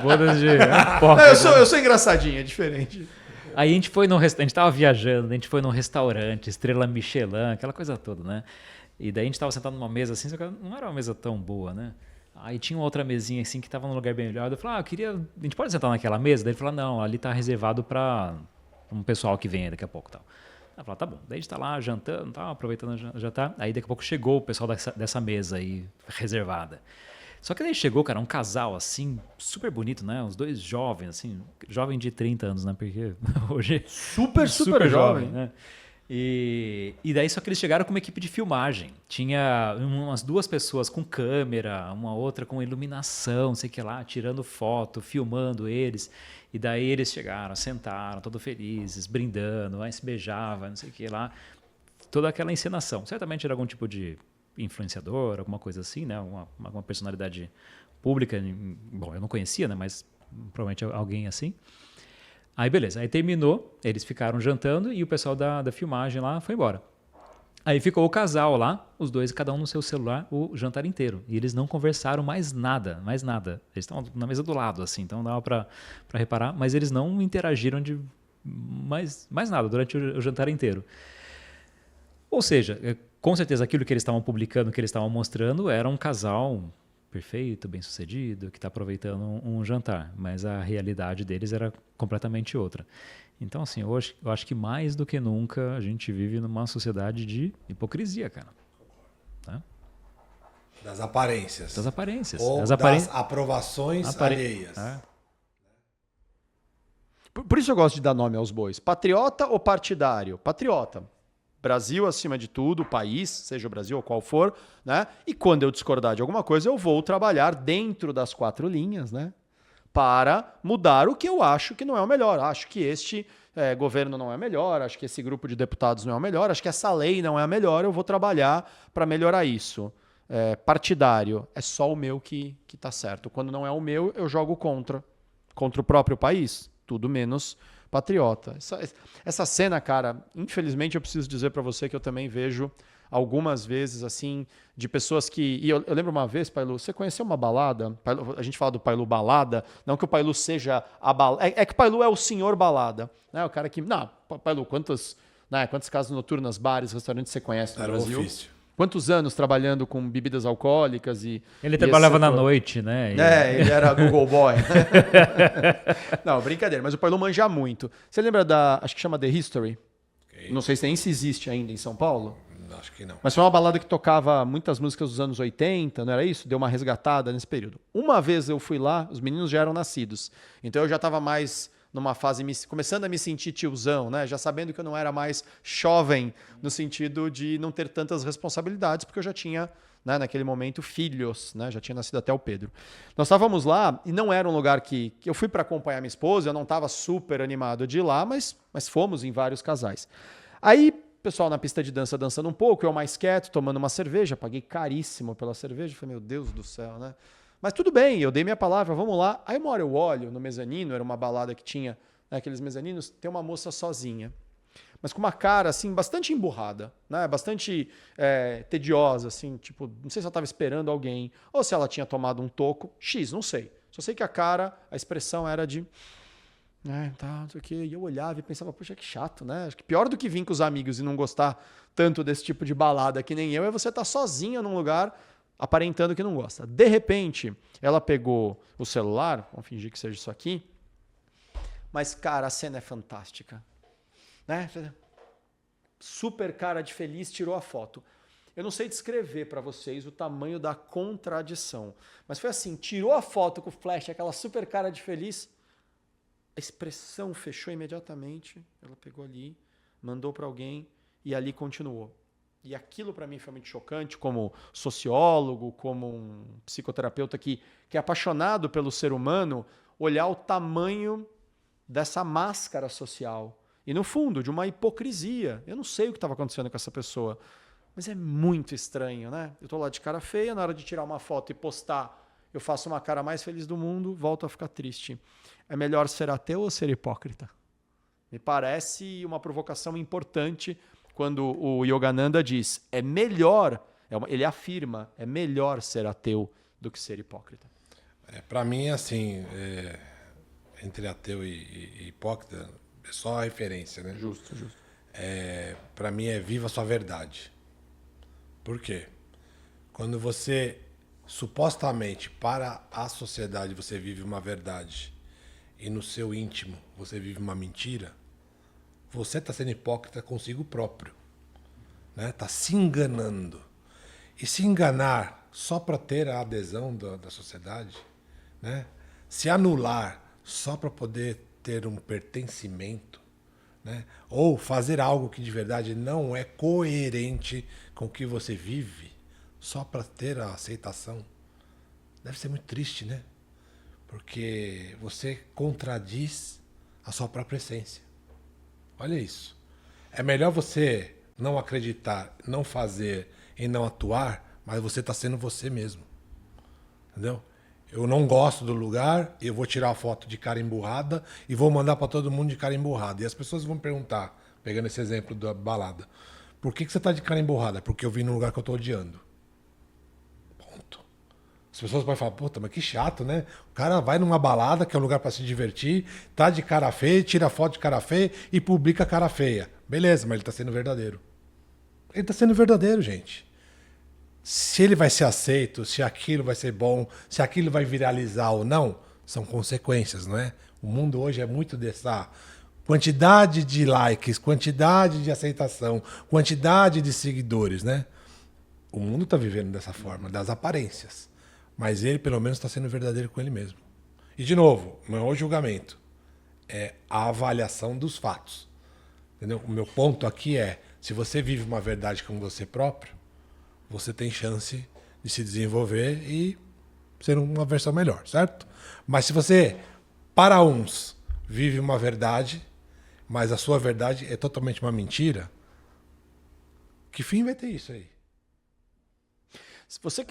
Bodas de... eu sou engraçadinho, é diferente. Aí a gente foi a gente tava viajando, a gente foi num restaurante, estrela Michelin, aquela coisa toda, né? E daí a gente tava sentado numa mesa assim, só que não era uma mesa tão boa, né? Aí tinha uma outra mesinha assim que tava num lugar bem melhor. Eu falei, a gente pode sentar naquela mesa? Daí ele falou, não, ali tá reservado para um pessoal que vem daqui a pouco e tal. Eu falei, tá bom. Daí a gente tá lá jantando, tá, aproveitando o jantar. Aí daqui a pouco chegou o pessoal dessa mesa aí reservada. Só que daí chegou, cara, um casal assim, super bonito, né? Os dois jovens, assim, jovem de 30 anos, né? Porque hoje... Super jovem, né? E daí só que eles chegaram com uma equipe de filmagem. Tinha umas 2 pessoas com câmera, uma outra com iluminação, sei que lá, tirando foto, filmando eles. E daí eles chegaram, sentaram, todos felizes, brindando, aí se beijava, não sei o que lá. Toda aquela encenação. Certamente era algum tipo de influenciador, alguma coisa assim, né? Uma personalidade pública. Bom, eu não conhecia, né? Mas provavelmente alguém assim. Aí beleza, aí terminou, eles ficaram jantando e o pessoal da filmagem lá foi embora. Aí ficou o casal lá, os dois, cada um no seu celular, o jantar inteiro. E eles não conversaram mais nada. Eles estavam na mesa do lado, assim, então dava pra reparar, mas eles não interagiram de mais nada durante o jantar inteiro. Ou seja, com certeza aquilo que eles estavam publicando, que eles estavam mostrando, era um casal perfeito, bem-sucedido, que está aproveitando um jantar, mas a realidade deles era completamente outra. Então, assim, eu acho que mais do que nunca a gente vive numa sociedade de hipocrisia, cara. Tá? Das aparências. Das aparências. Ou das aprovações alheias. Por isso eu gosto de dar nome aos bois. Patriota ou partidário? Patriota. Brasil acima de tudo, país, seja o Brasil ou qual for, né? E quando eu discordar de alguma coisa, eu vou trabalhar dentro das 4 linhas, né? Para mudar o que eu acho que não é o melhor. Acho que este governo não é o melhor, acho que esse grupo de deputados não é o melhor, acho que essa lei não é a melhor, eu vou trabalhar para melhorar isso. Partidário, é só o meu que tá certo. Quando não é o meu, eu jogo contra o próprio país, tudo menos patriota. Essa cena, cara, infelizmente eu preciso dizer para você que eu também vejo algumas vezes, assim, de pessoas que... E eu lembro uma vez, Pailu, você conheceu uma balada? A gente fala do Pailu balada, não que o Pailu seja a balada... É que o Pailu é o senhor balada, né? O cara que... Não, Pailu, quantas casas noturnas, bares, restaurantes você conhece no Brasil? Ofício. Quantos anos trabalhando com bebidas alcoólicas e... Ele trabalhava na noite, né? Ele era Google Boy. Não, brincadeira, mas o Pailu manja muito. Você lembra acho que chama The History? Okay. Não sei se nem se existe ainda em São Paulo. Acho que não. Mas foi uma balada que tocava muitas músicas dos anos 80, não era isso? Deu uma resgatada nesse período. Uma vez eu fui lá, os meninos já eram nascidos. Então eu já estava mais numa fase, começando a me sentir tiozão, né? Já sabendo que eu não era mais jovem, no sentido de não ter tantas responsabilidades, porque eu já tinha, né, naquele momento, filhos, né? Já tinha nascido até o Pedro. Nós estávamos lá e não era um lugar que eu fui para acompanhar minha esposa, eu não estava super animado de ir lá, mas fomos em vários casais. Aí, pessoal na pista de dança dançando um pouco, eu mais quieto, tomando uma cerveja, paguei caríssimo pela cerveja, falei, meu Deus do céu, né? Mas tudo bem, eu dei minha palavra, vamos lá. Aí uma hora eu olho no mezanino, era uma balada que tinha, né, aqueles mezaninos, tem uma moça sozinha, mas com uma cara assim bastante emburrada, né, bastante tediosa, assim, tipo, não sei se ela estava esperando alguém, ou se ela tinha tomado um toco, X, não sei. Só sei que a cara, a expressão era de... tá, não sei o quê. E eu olhava e pensava, poxa, que chato, né? Acho que pior do que vir com os amigos e não gostar tanto desse tipo de balada que nem eu, é você estar sozinha num lugar aparentando que não gosta. De repente, ela pegou o celular, vamos fingir que seja isso aqui, mas, cara, a cena é fantástica. Né? Super cara de feliz, tirou a foto. Eu não sei descrever para vocês o tamanho da contradição, mas foi assim, tirou a foto com o flash, aquela super cara de feliz, a expressão fechou imediatamente, ela pegou ali, mandou para alguém e ali continuou. E aquilo para mim foi muito chocante, como sociólogo, como um psicoterapeuta que é apaixonado pelo ser humano, olhar o tamanho dessa máscara social. E no fundo, de uma hipocrisia. Eu não sei o que estava acontecendo com essa pessoa, mas é muito estranho, né? Eu estou lá de cara feia, na hora de tirar uma foto e postar, eu faço uma cara mais feliz do mundo, volto a ficar triste. É melhor ser ateu ou ser hipócrita? Me parece uma provocação importante quando o Yogananda diz, é melhor, ele afirma, é melhor ser ateu do que ser hipócrita. Para mim, assim, entre ateu e hipócrita, é só a referência, né? Justo. Para mim é viva a sua verdade. Por quê? Quando você, supostamente, para a sociedade, você vive uma verdade e no seu íntimo você vive uma mentira, você está sendo hipócrita consigo próprio. Né? Está se enganando. E se enganar só para ter a adesão da sociedade, né? Se anular só para poder ter um pertencimento, né? Ou fazer algo que de verdade não é coerente com o que você vive, só para ter a aceitação, deve ser muito triste, né? Porque você contradiz a sua própria essência. Olha isso. É melhor você não acreditar, não fazer e não atuar, mas você está sendo você mesmo. Entendeu? Eu não gosto do lugar, eu vou tirar a foto de cara emburrada e vou mandar para todo mundo de cara emburrada. E as pessoas vão perguntar, pegando esse exemplo da balada, por que você está de cara emburrada? Porque eu vim num lugar que eu estou odiando. Ponto. As pessoas podem falar, puta, mas que chato, né? O cara vai numa balada, que é um lugar para se divertir, tá de cara feia, tira foto de cara feia e publica cara feia. Beleza, mas ele está sendo verdadeiro. Ele está sendo verdadeiro, gente. Se ele vai ser aceito, se aquilo vai ser bom, se aquilo vai viralizar ou não, são consequências, não é? O mundo hoje é muito dessa quantidade de likes, quantidade de aceitação, quantidade de seguidores, né? O mundo está vivendo dessa forma, das aparências. Mas ele, pelo menos, está sendo verdadeiro com ele mesmo. E, de novo, não é o julgamento. É a avaliação dos fatos. Entendeu? O meu ponto aqui é, se você vive uma verdade com você próprio, você tem chance de se desenvolver e ser uma versão melhor, certo? Mas se você, para uns, vive uma verdade, mas a sua verdade é totalmente uma mentira, que fim vai ter isso aí? Você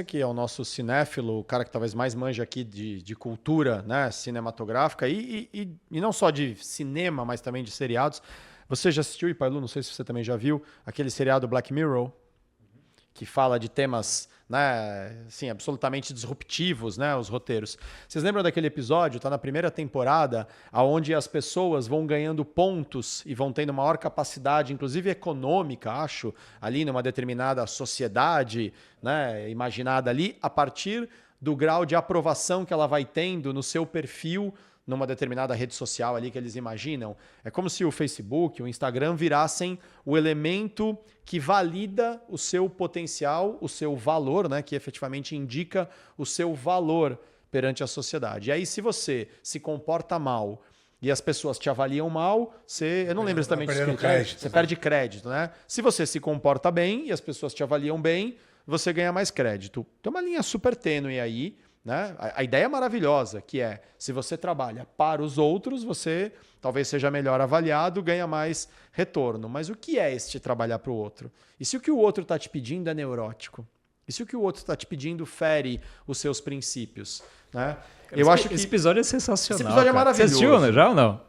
que é o nosso cinéfilo, o cara que talvez mais manja aqui de cultura, né, cinematográfica e não só de cinema, mas também de seriados. Você já assistiu, Ipailu, não sei se você também já viu, aquele seriado Black Mirror, que fala de temas, né, assim, absolutamente disruptivos, né, os roteiros. Vocês lembram daquele episódio, tá na primeira temporada, onde as pessoas vão ganhando pontos e vão tendo maior capacidade, inclusive econômica, acho, ali numa determinada sociedade, né, imaginada ali, a partir do grau de aprovação que ela vai tendo no seu perfil numa determinada rede social ali que eles imaginam. É como se o Facebook, o Instagram virassem o elemento que valida o seu potencial, o seu valor, né, que efetivamente indica o seu valor perante a sociedade. E aí, se você se comporta mal e as pessoas te avaliam mal, eu não lembro exatamente o que você perde crédito, né? Se você se comporta bem e as pessoas te avaliam bem, você ganha mais crédito. Tem uma linha super tênue aí, né? A ideia é maravilhosa, que é, se você trabalha para os outros, você talvez seja melhor avaliado, ganha mais retorno. Mas o que é este trabalhar para o outro? E se o que o outro está te pedindo é neurótico? E se o que o outro está te pedindo fere os seus princípios? Né? Eu acho que esse episódio é sensacional. Esse episódio é maravilhoso. Você assistiu, né? Já ou não?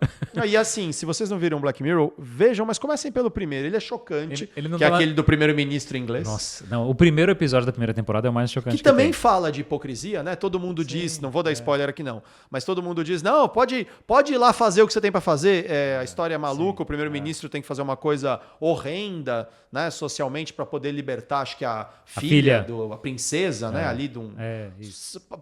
E assim, se vocês não viram Black Mirror, vejam, mas comecem pelo primeiro. Ele é chocante, ele não que é aquele do primeiro-ministro inglês. Nossa, não, o primeiro episódio da primeira temporada é o mais chocante que também fala de hipocrisia, né? Todo mundo diz, não vou dar spoiler aqui não, mas todo mundo diz, não, pode ir lá fazer o que você tem para fazer. A história é maluca, o primeiro-ministro tem que fazer uma coisa horrenda, né, socialmente, para poder libertar, acho que a filha, a princesa, né, ali de um...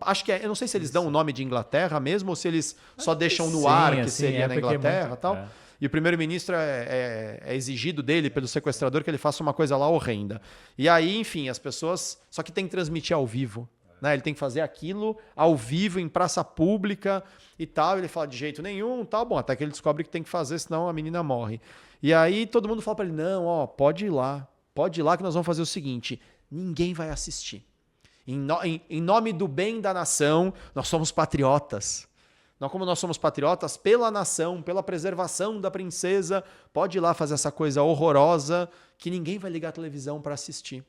Acho que eu não sei se eles dão o nome de Inglaterra mesmo, ou se eles só deixam no ar que seria na Inglaterra e tal. E o primeiro-ministro é exigido dele, pelo sequestrador, que ele faça uma coisa lá horrenda. E aí, enfim, as pessoas... Só que tem que transmitir ao vivo. né? Ele tem que fazer aquilo ao vivo, em praça pública e tal. Ele fala de jeito nenhum, tal. Bom, até que ele descobre que tem que fazer, senão a menina morre. E aí todo mundo fala para ele, não, ó, pode ir lá que nós vamos fazer o seguinte, ninguém vai assistir. Em nome do bem da nação, nós somos patriotas. Como nós somos patriotas, pela nação, pela preservação da princesa, pode ir lá fazer essa coisa horrorosa que ninguém vai ligar a televisão para assistir.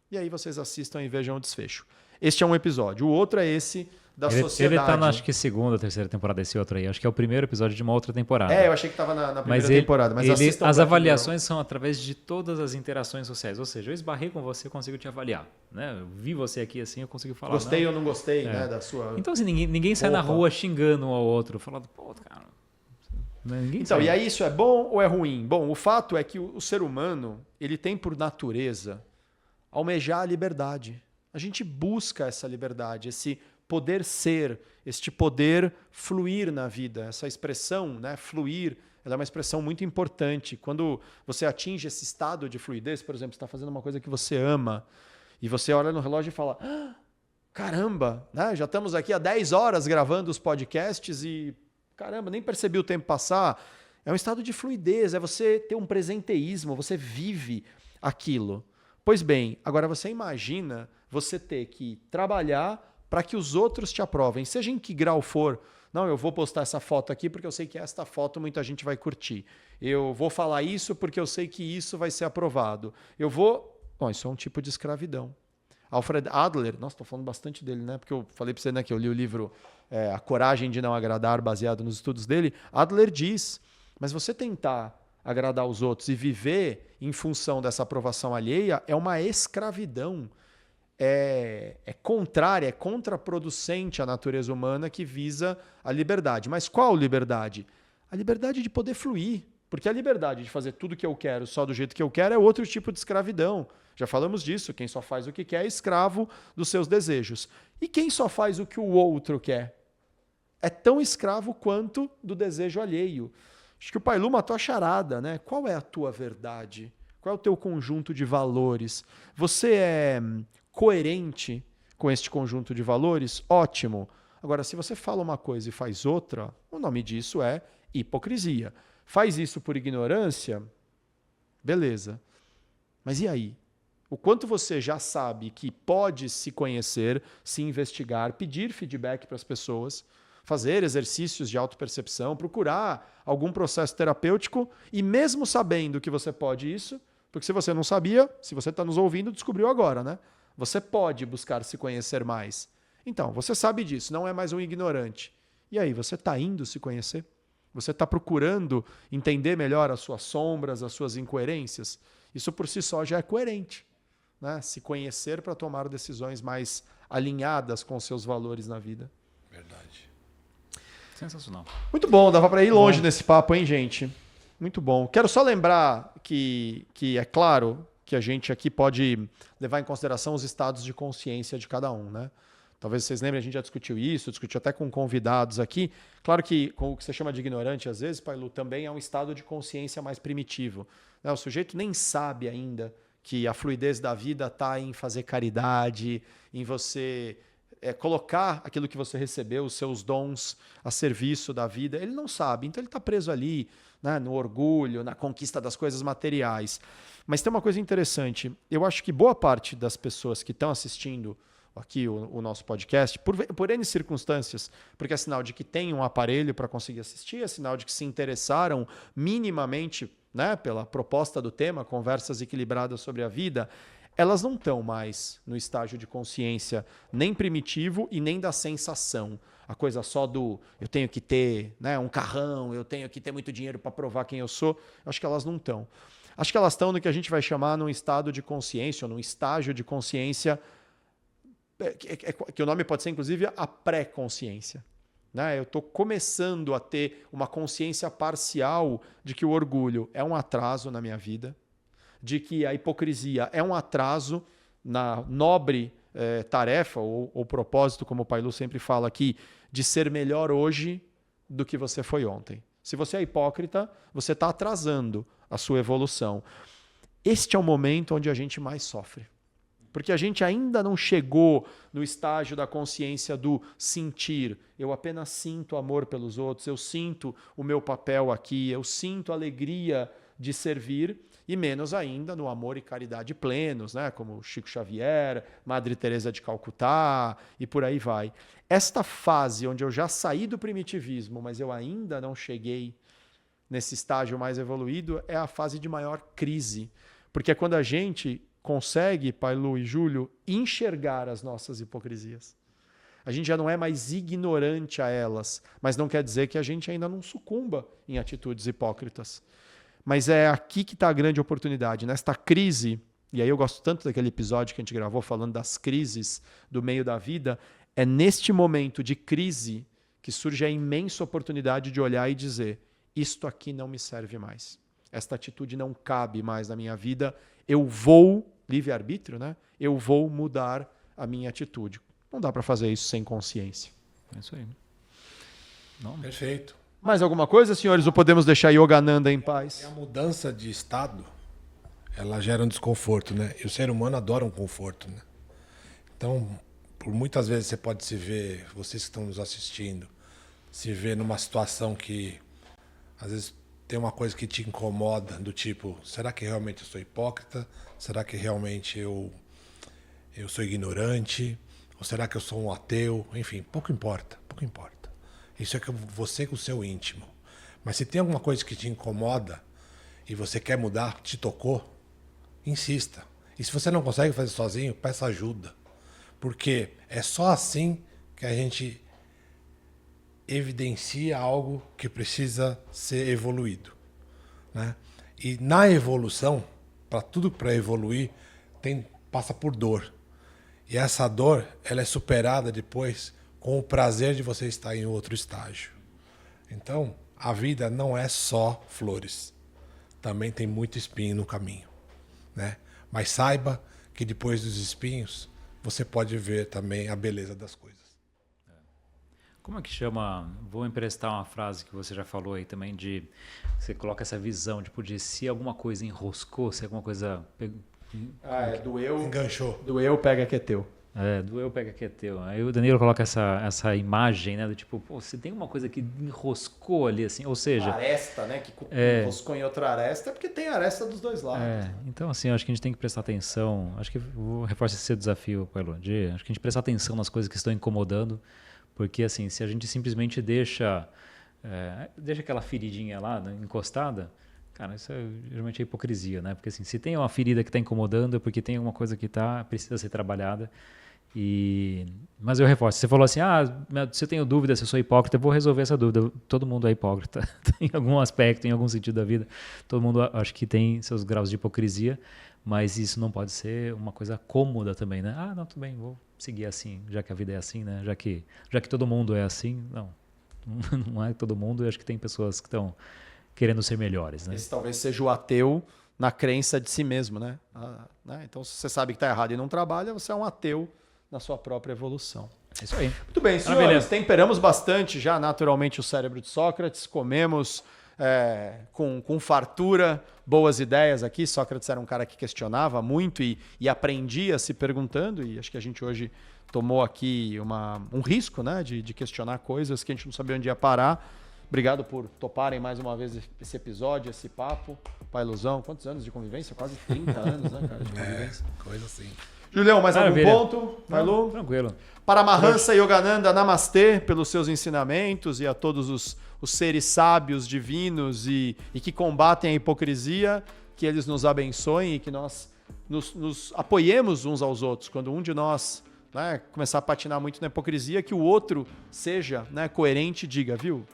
E aí vocês assistam e vejam o desfecho. Este é um episódio. O outro é esse da sociedade. Ele tá na, acho que, segunda, terceira temporada desse outro aí. Acho que é o primeiro episódio de uma outra temporada. Eu achei que estava na primeira temporada. Mas assistam as avaliações são através de todas as interações sociais. Ou seja, eu esbarrei com você, eu consigo te avaliar. Né? Eu vi você aqui assim, eu consigo falar. Gostei ou não gostei, né, da sua... Então, assim, ninguém sai na rua xingando um ao outro, falando, pô, cara... Então, e aí isso é bom ou é ruim? Bom, o fato é que o ser humano, ele tem por natureza almejar a liberdade. A gente busca essa liberdade, esse poder ser, este poder fluir na vida. Essa expressão, né, fluir, ela é uma expressão muito importante. Quando você atinge esse estado de fluidez, por exemplo, você está fazendo uma coisa que você ama e você olha no relógio e fala, caramba, né, já estamos aqui há 10 horas gravando os podcasts e caramba, nem percebi o tempo passar. É um estado de fluidez, é você ter um presenteísmo, você vive aquilo. Pois bem, agora você imagina você ter que trabalhar para que os outros te aprovem, seja em que grau for. Não, eu vou postar essa foto aqui porque eu sei que esta foto muita gente vai curtir. Eu vou falar isso porque eu sei que isso vai ser aprovado. Bom, isso é um tipo de escravidão. Alfred Adler, nossa, estou falando bastante dele, né? Porque eu falei para você, né, que eu li o livro A Coragem de Não Agradar, baseado nos estudos dele. Adler diz, mas você tentar agradar os outros e viver em função dessa aprovação alheia é uma escravidão. É contrária, é contraproducente à natureza humana que visa a liberdade. Mas qual liberdade? A liberdade de poder fluir. Porque a liberdade de fazer tudo que eu quero só do jeito que eu quero é outro tipo de escravidão. Já falamos disso. Quem só faz o que quer é escravo dos seus desejos. E quem só faz o que o outro quer é tão escravo quanto do desejo alheio. Acho que o Pailu matou a charada, né? Qual é a tua verdade? Qual é o teu conjunto de valores? Você é coerente com este conjunto de valores? Ótimo. Agora, se você fala uma coisa e faz outra, o nome disso é hipocrisia. Faz isso por ignorância? Beleza. Mas e aí? O quanto você já sabe que pode se conhecer, se investigar, pedir feedback para as pessoas, fazer exercícios de autopercepção, procurar algum processo terapêutico e mesmo sabendo que você pode isso, porque se você não sabia, se você está nos ouvindo, descobriu agora, né? Você pode buscar se conhecer mais. Então, você sabe disso, não é mais um ignorante. E aí, você está indo se conhecer? Você está procurando entender melhor as suas sombras, as suas incoerências? Isso por si só já é coerente, né? Se conhecer para tomar decisões mais alinhadas com os seus valores na vida. Verdade. Sensacional. Muito bom, dava para ir longe nesse papo, hein, gente? Muito bom. Quero só lembrar que é claro que a gente aqui pode levar em consideração os estados de consciência de cada um, né? Talvez vocês lembrem, a gente já discutiu isso, discutiu até com convidados aqui. Claro que com o que você chama de ignorante, às vezes, Pailu, também é um estado de consciência mais primitivo. O sujeito nem sabe ainda que a fluidez da vida está em fazer caridade, em você colocar aquilo que você recebeu, os seus dons a serviço da vida. Ele não sabe, então ele está preso ali, né, no orgulho, na conquista das coisas materiais. Mas tem uma coisa interessante. Eu acho que boa parte das pessoas que estão assistindo aqui o nosso podcast, por N circunstâncias, porque é sinal de que tem um aparelho para conseguir assistir, é sinal de que se interessaram minimamente, né, pela proposta do tema, conversas equilibradas sobre a vida, elas não estão mais no estágio de consciência nem primitivo e nem da sensação. A coisa só do eu tenho que ter, né, um carrão, eu tenho que ter muito dinheiro para provar quem eu sou. Acho que elas não estão. Acho que elas estão no que a gente vai chamar num estado de consciência, ou num estágio de consciência, que o nome pode ser inclusive a pré-consciência. Né? Eu estou começando a ter uma consciência parcial de que o orgulho é um atraso na minha vida, de que a hipocrisia é um atraso na nobre tarefa ou propósito, como o Pailu sempre fala aqui, de ser melhor hoje do que você foi ontem. Se você é hipócrita, você está atrasando a sua evolução. Este é o momento onde a gente mais sofre. porque a gente ainda não chegou no estágio da consciência do sentir. Eu apenas sinto amor pelos outros, eu sinto o meu papel aqui, eu sinto a alegria de servir, e menos ainda no amor e caridade plenos, né? Como Chico Xavier, Madre Teresa de Calcutá e por aí vai. Esta fase onde eu já saí do primitivismo, mas eu ainda não cheguei nesse estágio mais evoluído, é a fase de maior crise. Porque é quando a gente consegue, Pai Lu e Júlio, enxergar as nossas hipocrisias. A gente já não é mais ignorante a elas, mas não quer dizer que a gente ainda não sucumba em atitudes hipócritas. Mas é aqui que está a grande oportunidade, nesta crise, e aí eu gosto tanto daquele episódio que a gente gravou falando das crises do meio da vida, é neste momento de crise que surge a imensa oportunidade de olhar e dizer: isto aqui não me serve mais. Esta atitude não cabe mais na minha vida. Eu vou, livre-arbítrio, né? Eu vou mudar a minha atitude. Não dá para fazer isso sem consciência. É isso aí. Não. Perfeito. Mais alguma coisa, senhores? Ou podemos deixar Yogananda em paz? A mudança de estado, ela gera um desconforto, né? E o ser humano adora um conforto, né? Então, por muitas vezes você pode se ver, vocês que estão nos assistindo, se ver numa situação que às vezes tem uma coisa que te incomoda, do tipo, será que realmente eu sou hipócrita? Será que realmente eu sou ignorante? Ou será que eu sou um ateu? Enfim, pouco importa, pouco importa. Isso é que você com o seu íntimo. Mas se tem alguma coisa que te incomoda e você quer mudar, te tocou, insista. E se você não consegue fazer sozinho, peça ajuda. Porque é só assim que a gente evidencia algo que precisa ser evoluído, né? E na evolução, para tudo para evoluir, passa por dor. E essa dor, ela é superada depois com o prazer de você estar em outro estágio. Então, a vida não é só flores. Também tem muito espinho no caminho, né? Mas saiba que depois dos espinhos, você pode ver também a beleza das coisas. Como é que chama? Vou emprestar uma frase que você já falou aí também, de você coloca essa visão tipo, de se alguma coisa enroscou, se alguma coisa Doeu. Enganchou. Doeu, pega que é teu. Doeu, pega que é teu. Aí o Danilo coloca essa imagem, né? Do tipo, pô, se tem uma coisa que enroscou ali, assim, ou seja... Aresta, né? Que enroscou em outra aresta, é porque tem aresta dos dois lados. Então, assim, acho que a gente tem que prestar atenção. Acho que vou reforçar esse desafio, Paulo, acho que a gente prestar atenção nas coisas que estão incomodando, porque, assim, se a gente simplesmente deixa aquela feridinha lá, né, encostada, cara, isso geralmente é hipocrisia, né? Porque, assim, se tem uma ferida que está incomodando, é porque tem alguma coisa que precisa ser trabalhada. Mas eu reforço, você falou assim, se eu tenho dúvida se eu sou hipócrita, eu vou resolver essa dúvida. Todo mundo é hipócrita em algum aspecto, em algum sentido da vida. Todo mundo acho que tem seus graus de hipocrisia, mas isso não pode ser uma coisa cômoda também, né? Não, tudo bem, vou seguir assim, já que a vida é assim, né? Já que todo mundo é assim, não é todo mundo, eu acho que tem pessoas que estão querendo ser melhores, né? Esse talvez seja o ateu na crença de si mesmo, né? Então, se você sabe que está errado e não trabalha, você é um ateu na sua própria evolução. É isso aí. Muito bem, senhores, temperamos bastante já naturalmente o cérebro de Sócrates, comemos com fartura, boas ideias aqui. Sócrates era um cara que questionava muito e aprendia se perguntando, e acho que a gente hoje tomou aqui um risco, né, de questionar coisas que a gente não sabia onde ia parar. Obrigado por toparem mais uma vez esse episódio, esse papo. Pai Luzão, quantos anos de convivência? Quase 30 anos, né, cara, de convivência. Coisa assim. Julião, mais algum Maravilha. ponto? Vai, Lu? Tranquilo. Paramahansa Yogananda, namastê pelos seus ensinamentos e a todos os seres sábios, divinos e que combatem a hipocrisia, que eles nos abençoem e que nós nos apoiemos uns aos outros. Quando um de nós, né, começar a patinar muito na hipocrisia, que o outro seja, né, coerente e diga, viu?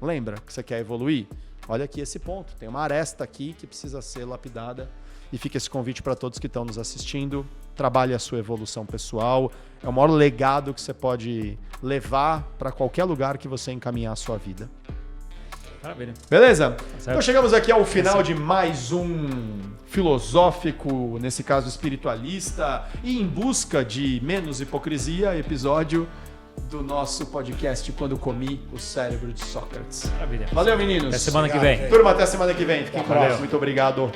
Lembra que você quer evoluir? Olha aqui esse ponto. Tem uma aresta aqui que precisa ser lapidada. E fica esse convite para todos que estão nos assistindo. Trabalhe a sua evolução pessoal. É o maior legado que você pode levar para qualquer lugar que você encaminhar a sua vida. Maravilha. Beleza? Então chegamos aqui ao final de mais um filosófico, nesse caso espiritualista, e em busca de menos hipocrisia, episódio do nosso podcast Quando Comi o Cérebro de Sócrates. Maravilha. Valeu, meninos. Até semana que vem. Turma, até semana que vem. Fiquem com Valeu. nós. Muito obrigado.